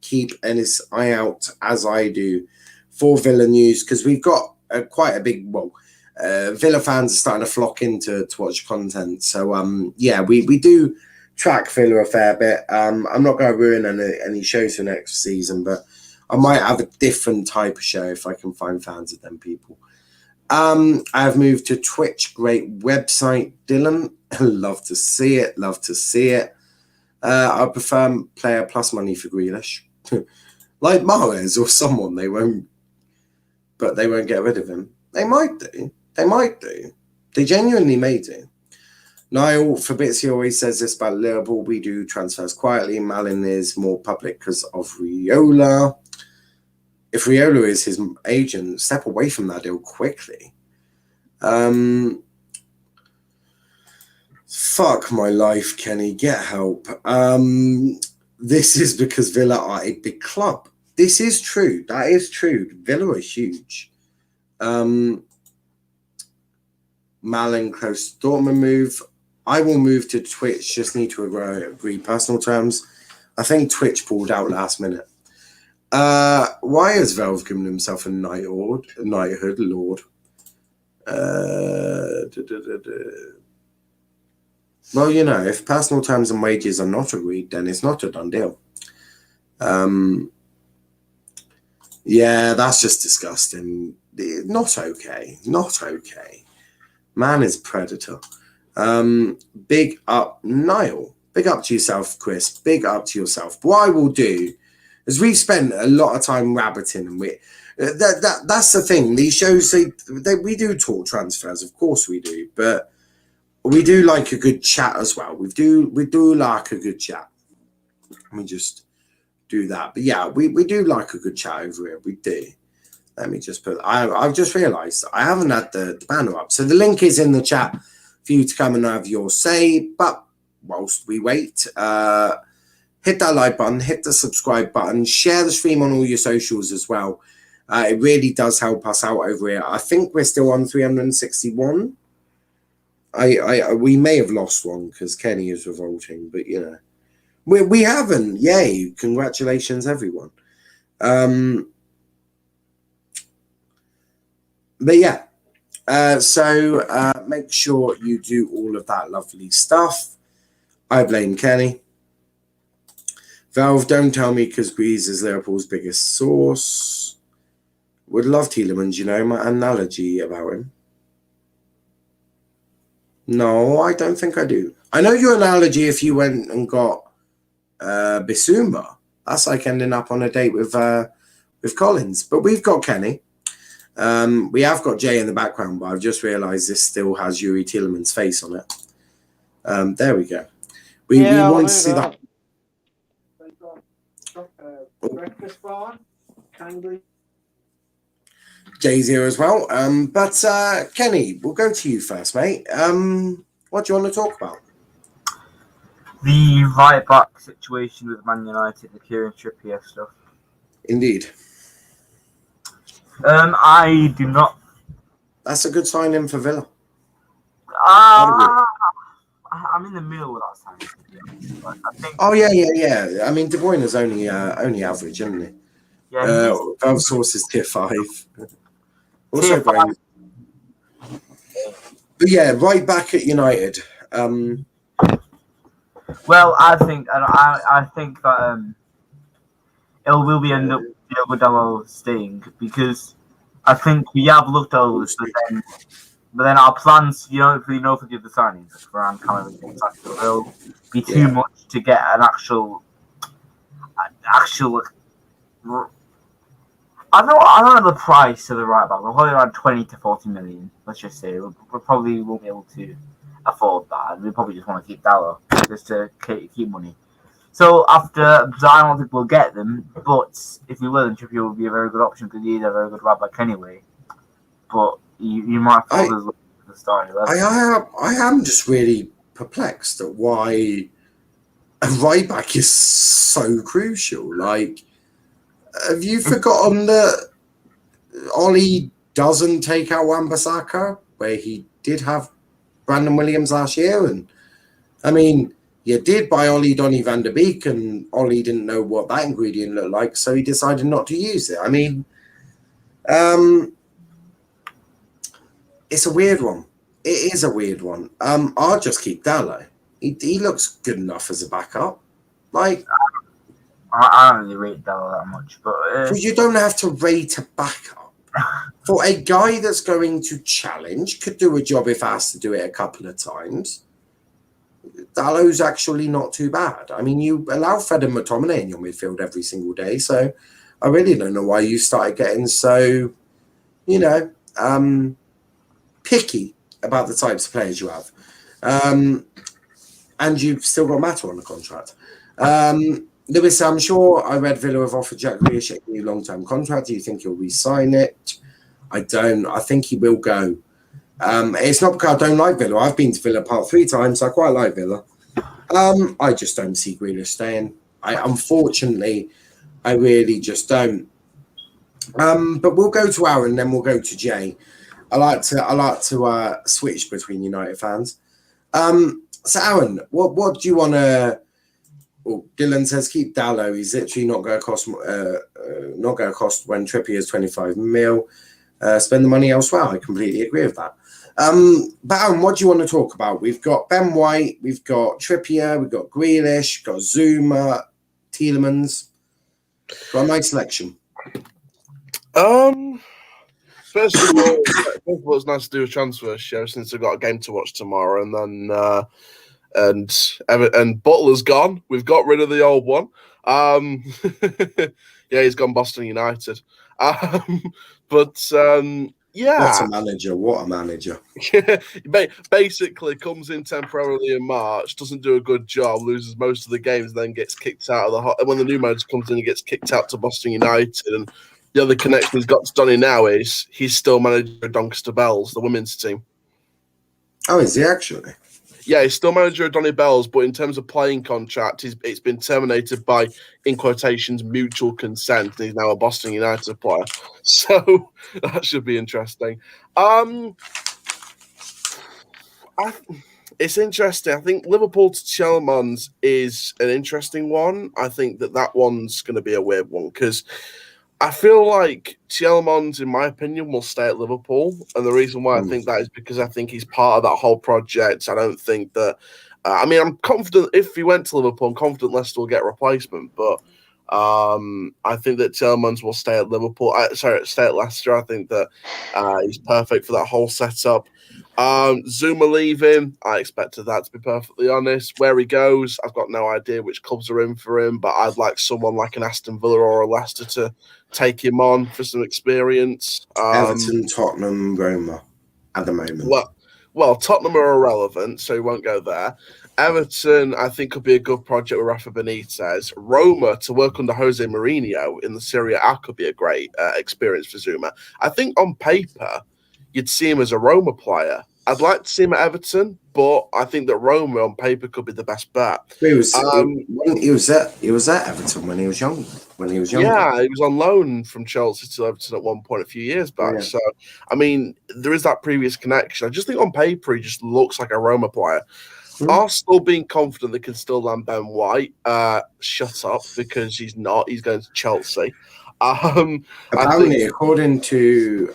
keep his eye out, as I do, for Villa news, because we've got quite a big, Villa fans are starting to flock to watch content. So, yeah, we do track Villa a fair bit. I'm not going to ruin any shows for next season, but I might have a different type of show if I can find fans of them people. I've moved to Twitch. Great website, Dylan. Love to see it. I prefer player plus money for Grealish. Like Mahrez or someone, they won't get rid of him. They might do. They genuinely may do. Niall Fabrizio always says this about Liverpool. We do transfers quietly. Malen is more public because of Riola. If Riola is his agent, step away from that deal quickly. Fuck my life, Kenny. Get help. This is because Villa are a big club. This is true. That is true. Villa are huge. Malen close to Dortmund move. I will move to Twitch. Just need to agree personal terms. I think Twitch pulled out last minute. Why has Velv given himself a knighthood lord? Well, if personal terms and wages are not agreed, then it's not a done deal. Yeah, that's just disgusting. Not okay. Man is predator. Big up, Niall. Big up to yourself, Chris. Big up to yourself. What I will do is we've spent a lot of time rabbiting, and that's the thing. These shows, we do talk transfers, of course we do, but we do like a good chat as well. We do like a good chat. Let me just do that. But yeah, we do like a good chat over here. We do. Let me just put. I've just realised I haven't had the banner up, so the link is in the chat for you to come and have your say. But whilst we wait, hit that like button, hit the subscribe button, share the stream on all your socials as well. It really does help us out over here. I think we're still on 361. We may have lost one because Kenny is revolting, but we haven't. Yay! Congratulations, everyone. But yeah, so make sure you do all of that lovely stuff. I blame Kenny. Valve, don't tell me because Breeze is Liverpool's biggest source. Would love Tielemans, my analogy about him. No, I don't think I do. I know your analogy if you went and got Bissouma. That's like ending up on a date with Collins. But we've got Kenny. We have got Jay in the background, but I've just realised this still has Youri Tielemans' face on it. There we go. We want to see that. Breakfast bar, kindly. Jay's here as well. But Kenny, we'll go to you first, mate. What do you want to talk about? The right back situation with Man United, the Kieran Trippier stuff. Indeed. I do not. That's a good sign-in for Villa. I'm in the middle with that sign. I think. Oh yeah. I mean, De Bruyne is only average, isn't he? Yeah. Valve Source is tier 5. Also, Tier 5. But yeah, right back at United. Well, I think that it will be end up Diogo Dalot staying because I think we have looked at those, but then our plans, for the other signings for around Cameron, will be too much to get an actual. I don't know the price of the right back. We're probably around 20 to 40 million. Let's just say we probably won't be able to afford that, and we probably just want to keep Dalot just to keep money. So I don't think we'll get them, but if we will, then Trippier will be a very good option because he's a very good right back anyway. But you might fall as the starting 11. I am just really perplexed at why a right back is so crucial. Like, have you forgotten that Ollie doesn't take out Wan-Bissaka, where he did have Brandon Williams last year? And I mean, you did buy Ollie Donny van der Beek, and Ollie didn't know what that ingredient looked like, so he decided not to use it. I mean, it's a weird one. It is a weird one. I'll just keep Dalot. He looks good enough as a backup. Like, I don't really rate Dalot that much, but you don't have to rate a backup. For a guy that's going to challenge, could do a job if asked to do it a couple of times, Dalot's actually not too bad. I mean, you allow Fred and McTominay in your midfield every single day, so I really don't know why you started getting so, picky about the types of players you have. And you've still got Mata on the contract. Lewis, I'm sure I read Villa have offered Jack Grealish a new long-term contract. Do you think he'll re-sign it? I don't. I think he will go. It's not because I don't like Villa. I've been to Villa Park 3 times. So I quite like Villa. I just don't see Grealish staying. Unfortunately, I really just don't. But we'll go to Aaron, then we'll go to Jay. I like to switch between United fans. So Aaron, what do you want to? Well, Dylan says keep Dalot. He's literally not going to cost when Trippier is 25 mil. Spend the money elsewhere. I completely agree with that. But Aaron, what do you want to talk about? We've got Ben White, we've got Trippier, we've got Grealish, got Zouma, Tielemans. Got a nice selection. First of all, it's nice to do a transfer show since I've got a game to watch tomorrow, and then and Butler's gone. We've got rid of the old one. Yeah, he's gone Boston United. But yeah, What a manager! Basically, comes in temporarily in March, doesn't do a good job, loses most of the games, then gets kicked out of the. When the new manager comes in, he gets kicked out to Boston United, and the other connection he's got to Donny now is he's still manager of Doncaster Bells, the women's team. Oh, is he actually? Yeah, he's still manager of Donny Bells, but in terms of playing contract, it's been terminated by, in quotations, mutual consent. And he's now a Boston United player. So that should be interesting. It's interesting. I think Liverpool to Tielemans is an interesting one. I think that one's going to be a weird one because I feel like Tielemans, in my opinion, will stay at Liverpool. And the reason why I think that is because I think he's part of that whole project. I don't think that... I'm confident if he went to Liverpool, I'm confident Leicester will get a replacement. But I think that Tielemans will stay at Liverpool. Stay at Leicester. I think that he's perfect for that whole setup. Zouma leaving, I expected that, to be perfectly honest. Where he goes, I've got no idea which clubs are in for him, but I'd like someone like an Aston Villa or a Leicester to take him on for some experience. Everton, Tottenham, Roma at the moment. Well, Tottenham are irrelevant, so he won't go there. Everton, I think, could be a good project with Rafa Benitez. Roma, to work under Jose Mourinho in the Serie A, could be a great experience for Zouma. I think on paper, you'd see him as a Roma player. I'd like to see him at Everton, but I think that Roma on paper could be the best bet. He was at Everton when he was young. Yeah, he was on loan from Chelsea to Everton at one point a few years back. Yeah. So, I mean, there is that previous connection. I just think on paper he just looks like a Roma player. Arsenal being confident they can still land Ben White. Shut up, because he's not. He's going to Chelsea. Apparently, according to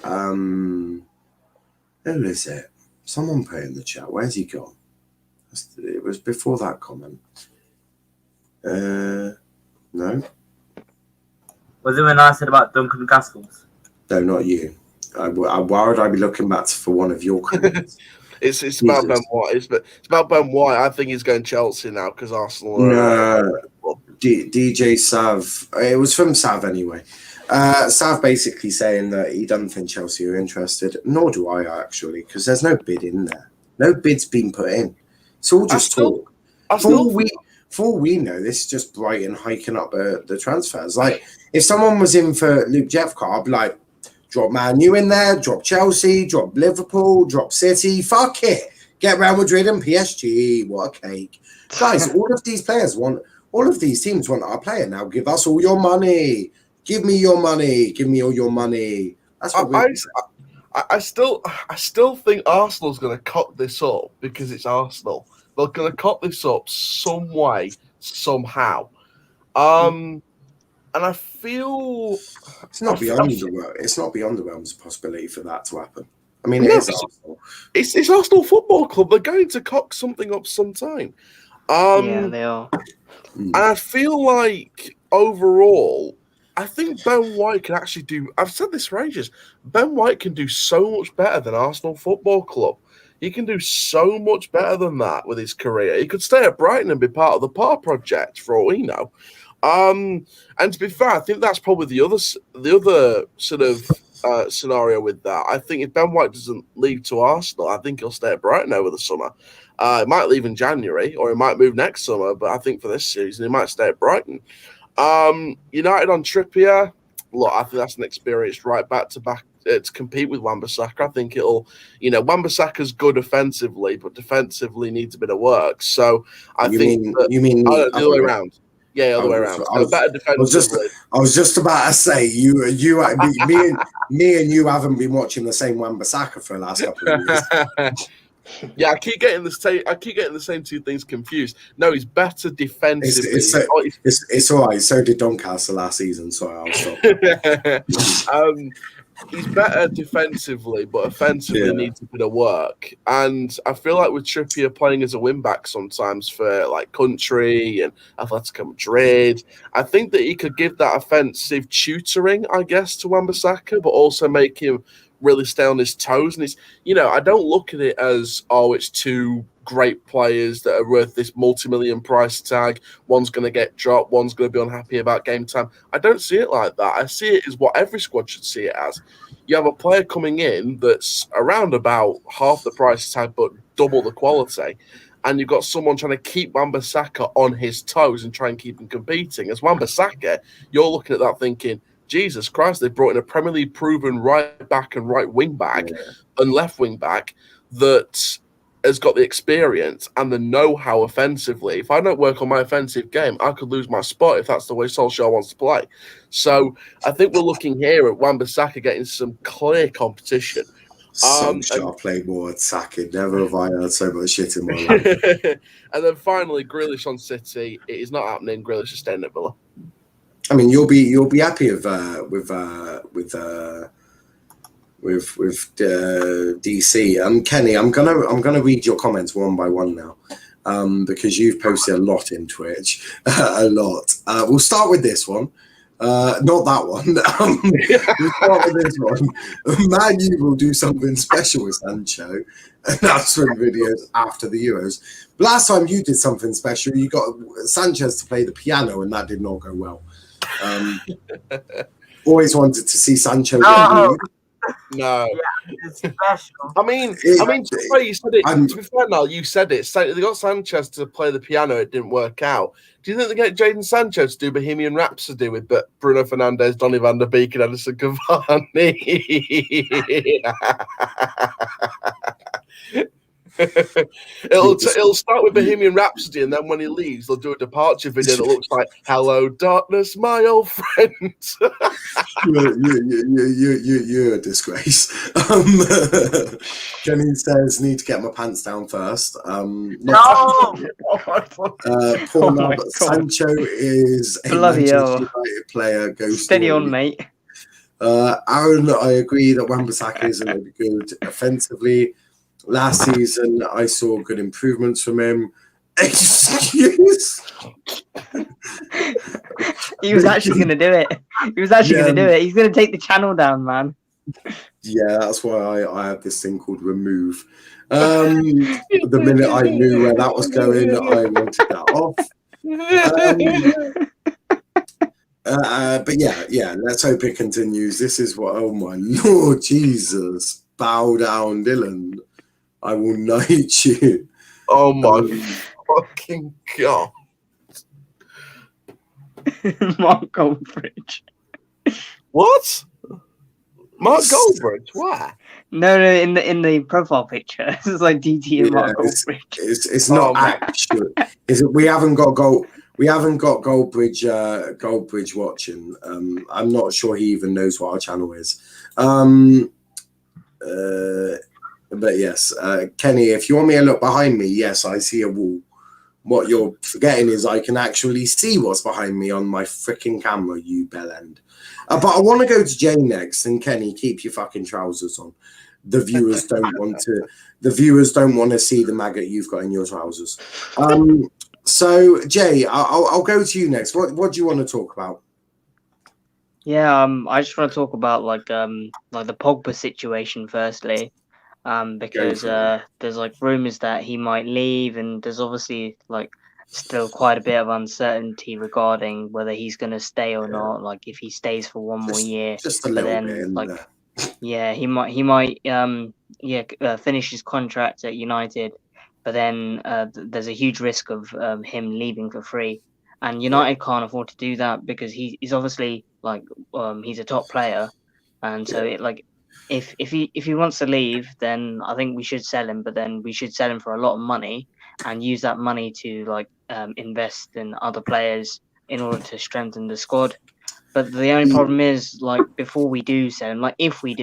who is it? Someone put in the chat. Where's he gone? It was before that comment. No. Was it when I said about Duncan Gaskell's? No, not you. Why would I be looking back for one of your comments? It's about Ben White. It's about Ben White. I think he's going Chelsea now because Arsenal. DJ Sav. It was from Sav anyway. Sav basically saying that he doesn't think Chelsea are interested. Nor do I actually, because there's no bid in there. No bid's been put in. It's all just talk. For all we know, this is just Brighton hiking up the transfers. Like, if someone was in for Luke Jeffcar, I'd be like, drop Man U in there, drop Chelsea, drop Liverpool, drop City. Fuck it. Get Real Madrid and PSG. What a cake. Guys, all of these teams want our player now. Give us all your money. Give me your money. Give me all your money. That's what I still think Arsenal's going to cock this up because it's Arsenal. They're going to cock this up some way, somehow. And I feel it's not beyond the realms of possibility for that to happen. I mean, it's Arsenal. It's Arsenal Football Club. They're going to cock something up sometime. Yeah, they are. And I feel like overall, I think Ben White can actually do. I've said this for ages. Ben White can do so much better than Arsenal Football Club. He can do so much better than that with his career. He could stay at Brighton and be part of the PAR project for all we know. And to be fair, I think that's probably the other sort of scenario with that. I think if Ben White doesn't leave to Arsenal, I think he'll stay at Brighton over the summer. He might leave in January or he might move next summer, but I think for this season he might stay at Brighton. United on Trippier, look, I think that's an experienced right back to compete with Wan-Bissaka. I think Wan-Bissaka's good offensively, but defensively needs a bit of work. So I think the other way around. Yeah, other way around. Better defensively. I was just about to say me and you haven't been watching the same Wan-Bissaka for the last couple of years. Yeah, I keep getting the same two things confused. No, he's better defensively. It's all right. So did Doncaster last season. Sorry, I'll stop. He's better defensively, but offensively needs a bit of work. And I feel like with Trippier playing as a wing-back sometimes for like Country and Atletico Madrid, I think that he could give that offensive tutoring, I guess, to Wan-Bissaka, but also make him really stay on his toes. And I don't look at it as, it's two great players that are worth this multi-million price tag. One's going to get dropped. One's going to be unhappy about game time. I don't see it like that. I see it as what every squad should see it as. You have a player coming in that's around about half the price tag, but double the quality. And you've got someone trying to keep Wan-Bissaka on his toes and try and keep him competing. As Wan-Bissaka, you're looking at that thinking, Jesus Christ, they brought in a Premier League proven right back and right wing back and left wing back that has got the experience and the know-how offensively. If I don't work on my offensive game, I could lose my spot if that's the way Solskjaer wants to play. So I think we're looking here at Wan-Bissaka getting some clear competition. Solskjaer played more at Saka. Never have I heard so much shit in my life. And then finally, Grealish on City. It is not happening. Grealish is staying at Villa. I mean, you'll be happy with DC. Kenny, I'm gonna read your comments one by one now, because you've posted a lot in Twitch, a lot. We'll start with this one. Not that one. We'll start with this one. Man, you will do something special with Sancho. Announcement videos after the Euros. Last time you did something special, you got Sanchez to play the piano, and that did not go well. Always wanted to see Sancho. No. Yeah, it's special. I mean, to be fair, you said it. To be fair, now you said it. They got Sanchez to play the piano. It didn't work out. Do you think they get Jadon Sancho to do Bohemian Rhapsody with Bruno Fernandes, Donny van der Beek, and Edison Cavani? It'll start with Bohemian Rhapsody, and then when he leaves, they'll do a departure video that looks like "Hello, darkness, my old friend." You're a disgrace. Kenny says, "Need to get my pants down first." No. Paul Sancho is a Manchester United player. Goes steady on, mate. Aaron, I agree that Wan-Bissaka isn't really good offensively. Last season, I saw good improvements from him. Excuse? He was actually going to do it. Going to do it. He's going to take the channel down, man. Yeah, that's why I had this thing called remove. The minute I knew where that was going, I wanted that off. But yeah, let's hope it continues. This is what, oh my Lord Jesus. Bow down, Dylan. I will knight you. Oh my fucking God. Mark Goldbridge. What? Mark Goldbridge? Where? No, in the profile picture. It's like DT and Mark Goldbridge. It's not actual. We haven't got Goldbridge watching. I'm not sure he even knows what our channel is. But yes, Kenny, if you want me to look behind me, yes, I see a wall. What you're forgetting is I can actually see what's behind me on my freaking camera, you bellend. But I want to go to Jay next, and Kenny, keep your fucking trousers on. The viewers don't want to see the maggot you've got in your trousers. So Jay, I'll go to you next. What do you want to talk about? Yeah, I just want to talk about like the Pogba situation firstly. Because there's like rumors that he might leave, and there's obviously like still quite a bit of uncertainty regarding whether he's going to stay or not. Like if he stays for one more year, just a little bit. Like, yeah, he might finish his contract at United, but then there's a huge risk of him leaving for free, and United can't afford to do that because he's obviously like he's a top player, and so it like. If he wants to leave, then I think we should sell him. But then we should sell him for a lot of money and use that money to like invest in other players in order to strengthen the squad. But the only problem is like before we do sell him, like if we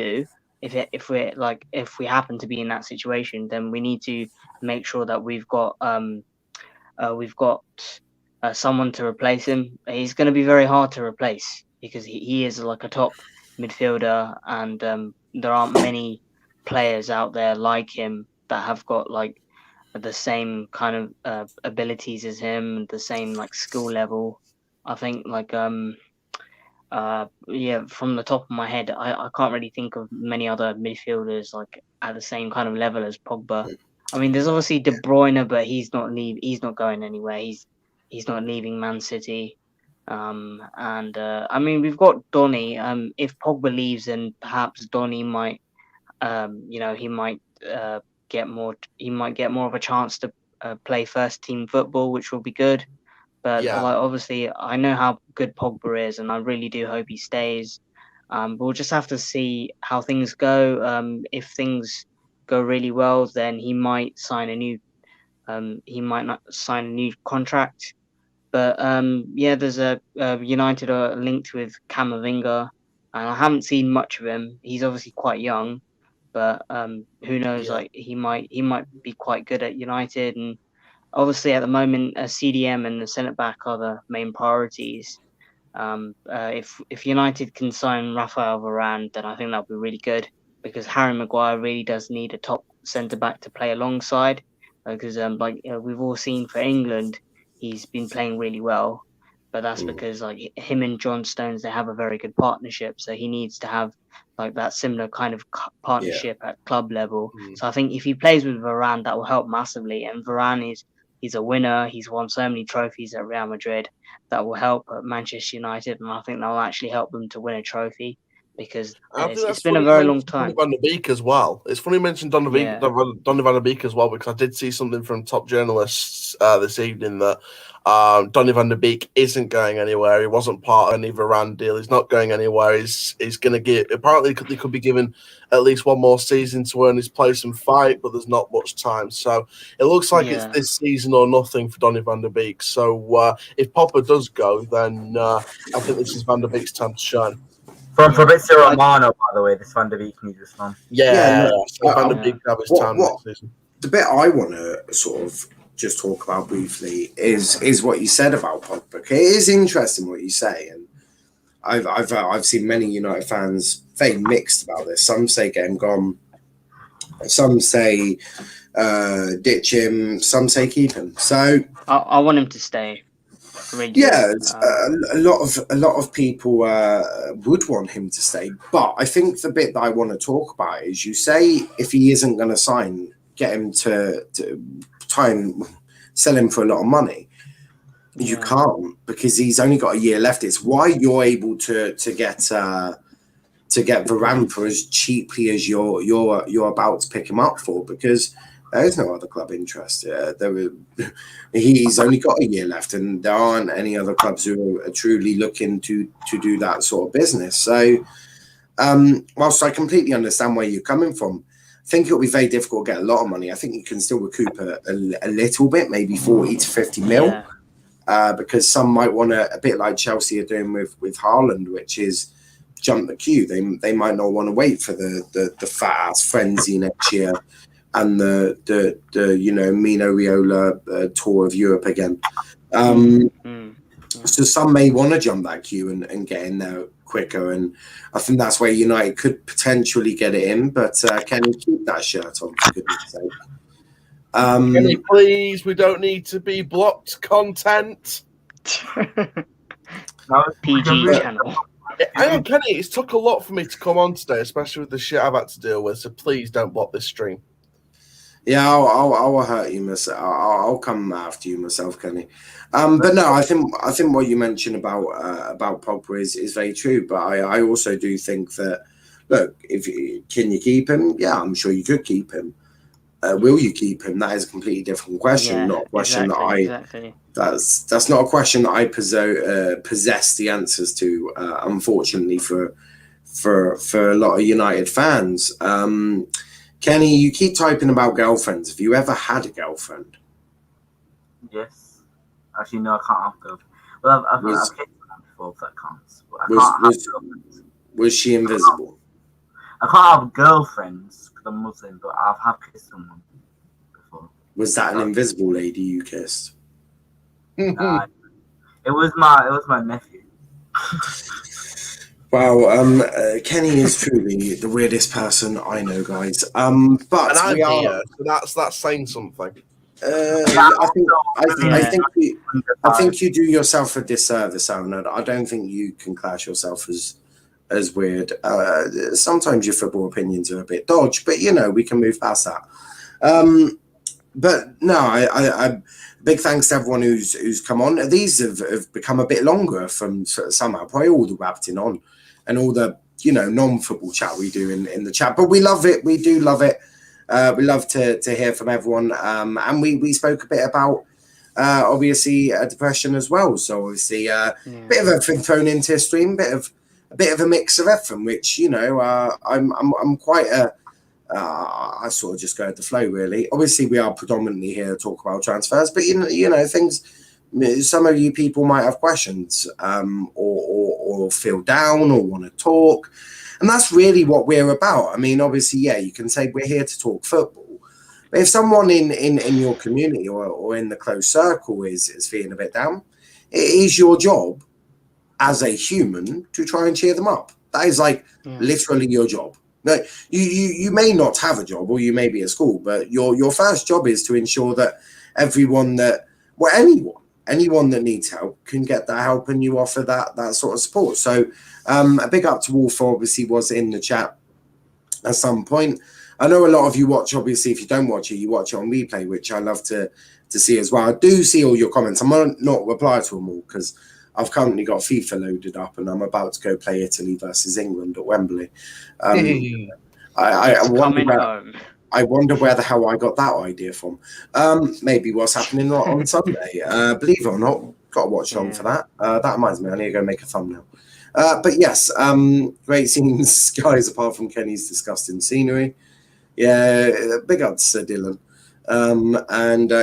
happen to be in that situation, then we need to make sure that we've got someone to replace him. He's going to be very hard to replace because he is like a top midfielder, and there aren't many players out there like him that have got like the same kind of abilities as him, the same like skill level. I think like from the top of my head, I can't really think of many other midfielders like at the same kind of level as Pogba. I mean, there's obviously De Bruyne, but he's not going anywhere. He's not leaving Man City. I mean, we've got Donny. If Pogba leaves, then perhaps Donny might, he might get more of a chance to play first team football, which will be good. But like, obviously, I know how good Pogba is, and I really do hope he stays. But we'll just have to see how things go. If things go really well, then he might sign a new he might not sign a new contract. But yeah, there's a United are linked with Camavinga, and I haven't seen much of him. He's obviously quite young, but who knows? Yeah. Like he might be quite good at United, and obviously at the moment, CDM and the centre back are the main priorities. If United can sign Rafael Varane, then I think that'll be really good because Harry Maguire really does need a top centre back to play alongside. Because we've all seen for England, he's been playing really well, but that's because like him and John Stones, they have a very good partnership. So he needs to have like that similar kind of partnership at club level. So I think if he plays with Varane, that will help massively. And Varane he's a winner. He's won so many trophies at Real Madrid that will help at Manchester United, and I think that will actually help them to win a trophy because it's been a very long time. Donny van de Beek as well. It's funny you mentioned Donny Yeah. van de Beek as well because I did see something from top journalists this evening that Donny van de Beek isn't going anywhere. He wasn't part of any Varane deal. He's not going anywhere. He's going to get. Apparently, he could be given at least one more season to earn his place and fight, but there's not much time. So it looks like it's this season or nothing for Donny van de Beek. So if Pogba does go, then I think this is van de Beek's time to shine. From Fabrizio Romano, by the way, this Van de Beek needs this one. So Van de Beek have his time next season. The bit I want to sort of just talk about briefly is what you said about Pogba. It is interesting what you say, and I've seen many United fans very mixed about this. Some say get him gone, some say ditch him, some say keep him. So I want him to stay. Really. Yeah, a lot of people would want him to stay, but I think the bit that I want to talk about is you say if he isn't going to sign, get him to try and sell him for a lot of money. You can't because he's only got a year left. It's why you're able to get Varane for as cheaply as you're about to pick him up for because there is no other club interest. He's only got a year left, and there aren't any other clubs who are truly looking to do that sort of business. So, whilst I completely understand where you're coming from, I think it'll be very difficult to get a lot of money. I think you can still recoup a little bit, maybe 40 to 50 mil, because some might want to, a bit like Chelsea are doing with Haaland, which is jump the queue. They might not want to wait for the fat ass frenzy next year. And the Mino Raiola tour of Europe again. So some may want to jump that queue and get in there quicker. And I think that's where United could potentially get it in. But can you keep that shirt on, for goodness sake? Kenny, please, we don't need to be blocked content. PG channel. Hang on, Kenny, it's took a lot for me to come on today, especially with the shit I've had to deal with. So please don't block this stream. Yeah, I'll hurt you myself. I'll come after you myself, Kenny. But no, I think what you mentioned about Pogba is very true. But I also do think that look, can you keep him? Yeah, I'm sure you could keep him. Will you keep him? That is a completely different question. Not a question That's not a question that I possess the answers to. Unfortunately for a lot of United fans. Kenny, you keep typing about girlfriends. Have you ever had a girlfriend? Yes. Actually, no, I can't have girlfriend. Well, I've kissed someone before, so that counts. But I can't have girlfriends. Was she invisible? I can't have girlfriends because I'm Muslim, but I've kissed someone before. Was that an invisible lady you kissed? It was my nephew. Wow, Kenny is truly the weirdest person I know, guys. But and I'm here, so that's saying something. I think you do yourself a disservice, Aaron. I don't think you can class yourself as weird. Sometimes your football opinions are a bit dodgy, but we can move past that. But no, I big thanks to everyone who's come on. These have become a bit longer from somehow probably all the rapting on and all the non-football chat we do in the chat. But we love it. We do love it. We love to hear from everyone. And we spoke a bit about obviously depression as well. So obviously a bit of everything thrown into a stream, a bit of a mix of everything, which I'm quite I sort of just go with the flow, really. Obviously, we are predominantly here to talk about transfers, but you know things. Some of you people might have questions, or feel down, or want to talk, and that's really what we're about. I mean, obviously, yeah, you can say we're here to talk football, but if someone in your community or in the close circle is feeling a bit down, it is your job as a human to try and cheer them up. That is like literally your job. No, you may not have a job, or you may be at school, but your first job is to ensure that everyone anyone that needs help can get that help, and you offer that sort of support. So a big up to Wolf, obviously was in the chat at some point. I know a lot of you watch, obviously, if you don't watch it, you watch it on replay, which I love to see as well. I do see all your comments. I'm not reply to them all because I've currently got FIFA loaded up and I'm about to go play Italy versus England at Wembley. I wonder where the hell I got that idea from. Maybe what's happening on Sunday. Believe it or not, got to watch on for that. That reminds me, I need to go make a thumbnail. But yes, great scenes, guys, apart from Kenny's disgusting scenery. Yeah, big up to Sir Dylan.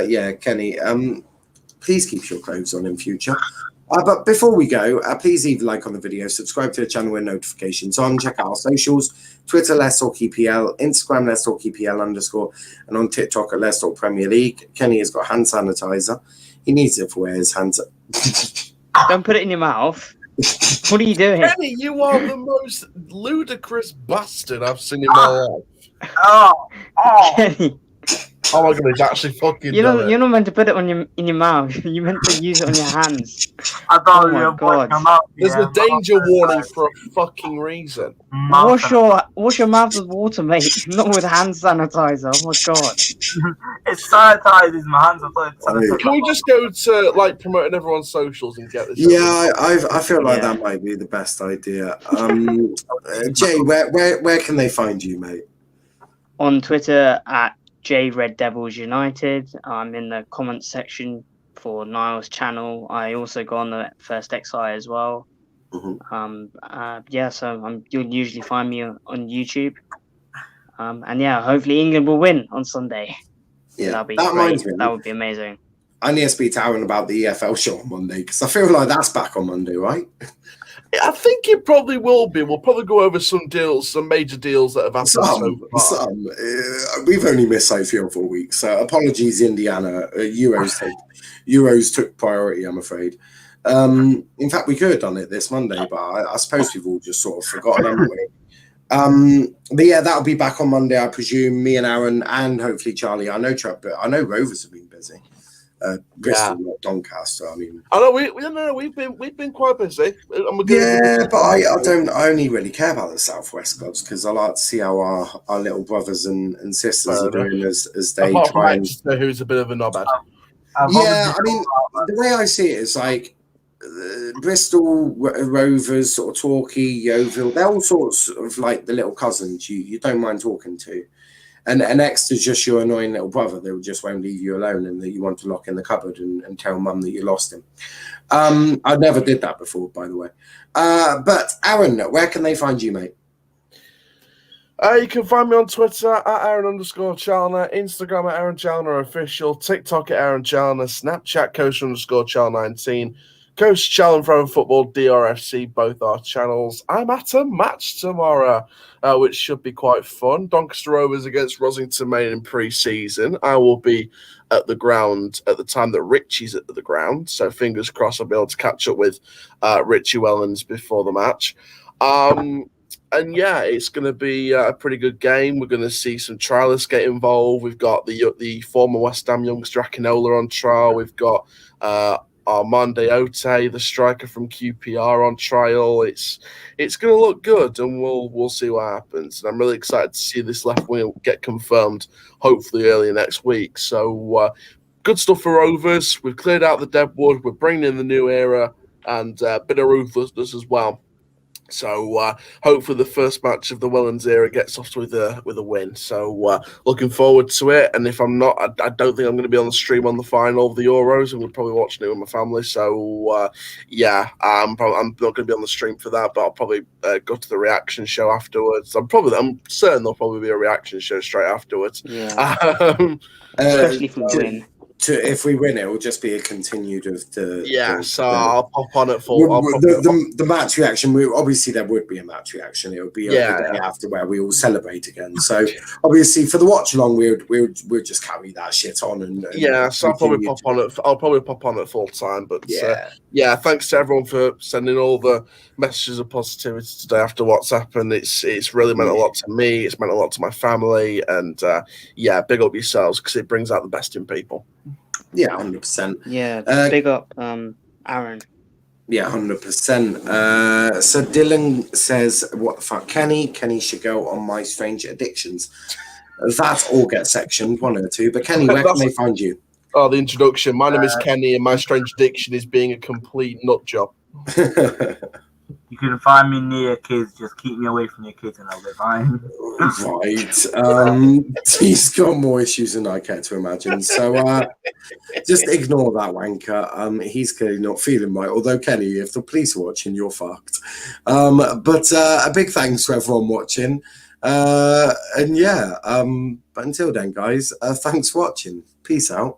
Yeah, Kenny, please keep your clothes on in future. But before we go, please leave a like on the video, subscribe to the channel with notifications on, check out our socials, Twitter, Let's Talk EPL, Instagram, Let's Talk EPL _ and on TikTok at Let's Talk Premier League. Kenny has got hand sanitizer. He needs it for where his hands are. Don't put it in your mouth. What are you doing? Kenny, you are the most ludicrous bastard I've seen in my life. Kenny. Oh my god, he's actually fucking You're not meant to put it in your mouth. You're meant to use it on your hands. I thought Oh my God. There's a danger warning for a fucking reason. Wash your mouth with water, mate, not with hand sanitizer. Oh my god. It sanitizes my hands. Can we just go to like promoting everyone's socials and get this? Yeah, I feel like that might be the best idea. Jay, where can they find you, mate? On Twitter at JRedDevilsUnited. I'm in the comments section for Niall's channel. I also go on the First XI as well. Mm-hmm. So you'll usually find me on YouTube. And yeah, hopefully England will win on Sunday. Yeah, that'd be great. That would be amazing. I need to speak to Aaron about the EFL show on Monday because I feel like that's back on Monday, right? I think it probably will be. We'll probably go over some deals, some major deals that have happened so far. We've only missed like 3 or 4 weeks, so apologies, Indiana. Euros took priority, I'm afraid. In fact, we could have done it this Monday, but I suppose we've all just sort of forgotten, haven't we? But yeah, that'll be back on Monday, I presume. Me and Aaron, and hopefully Charlie. I know Rovers have been busy. Bristol, not Doncaster. I mean, I know we've been quite busy. But I only really care about the Southwest clubs because I like to see how our little brothers and sisters are doing as they try and. Who's a bit of a knobhead. Yeah, I mean, the way I see it is like Bristol Rovers, sort of Torquay, Yeovil. They're all sorts of like the little cousins you don't mind talking to. And Exeter's just your annoying little brother that just won't leave you alone and that you want to lock in the cupboard and tell mum that you lost him. I never did that before, by the way. But Aaron, where can they find you, mate? You can find me on Twitter at Aaron_Chalner, Instagram at Aaron Chalner Official, TikTok at Aaron Chalner, Snapchat Coach_Chal19, Coach Challenge Forever Football, DRFC, both our channels. I'm at a match tomorrow, which should be quite fun. Doncaster Rovers against Rossington Main in pre-season. I will be at the ground at the time that Richie's at the ground, so fingers crossed I'll be able to catch up with Richie Wellens before the match. And yeah, it's going to be a pretty good game. We're going to see some trialists get involved. We've got the former West Ham youngster Akinola on trial. We've got Armando Ote, the striker from QPR, on trial. It's going to look good, and we'll see what happens. And I'm really excited to see this left wing get confirmed, hopefully early next week. So good stuff for Rovers. We've cleared out the deadwood. We're bringing in the new era and a bit of ruthlessness as well. So hopefully the first match of the Wellens era gets off with a win. So looking forward to it. And if I'm not, I don't think I'm going to be on the stream on the final of the Euros. I'm going to probably watching it with my family. So I'm not going to be on the stream for that, but I'll probably go to the reaction show afterwards. I'm certain there'll probably be a reaction show straight afterwards. Yeah. Especially if we win. If we win, it will just be a continued of the. So I'll pop on at full. The match reaction. Obviously, there would be a match reaction. It would be the day after where we all celebrate again. So obviously, for the watch along, we'll just carry that shit on so I'll probably pop on at. I'll probably pop on at full time. But thanks to everyone for sending all the messages of positivity today after WhatsApp, and it's really meant a lot to me. It's meant a lot to my family, and big up yourselves because it brings out the best in people. Yeah, 100%. Yeah, big up, Aaron. Yeah, 100%. So Dylan says, "What the fuck, Kenny? Kenny should go on My Strange Addictions." That all gets sectioned 1 or 2. But Kenny, where can they find you? Oh, the introduction. My name is Kenny, and my strange addiction is being a complete nut job. You can find me near kids. Just keep me away from your kids, and I'll be fine. Right. He's got more issues than I care to imagine. So just ignore that wanker. He's clearly not feeling right. Although, Kenny, if the police are watching, you're fucked. But a big thanks to everyone watching. But until then, guys, thanks for watching. Peace out.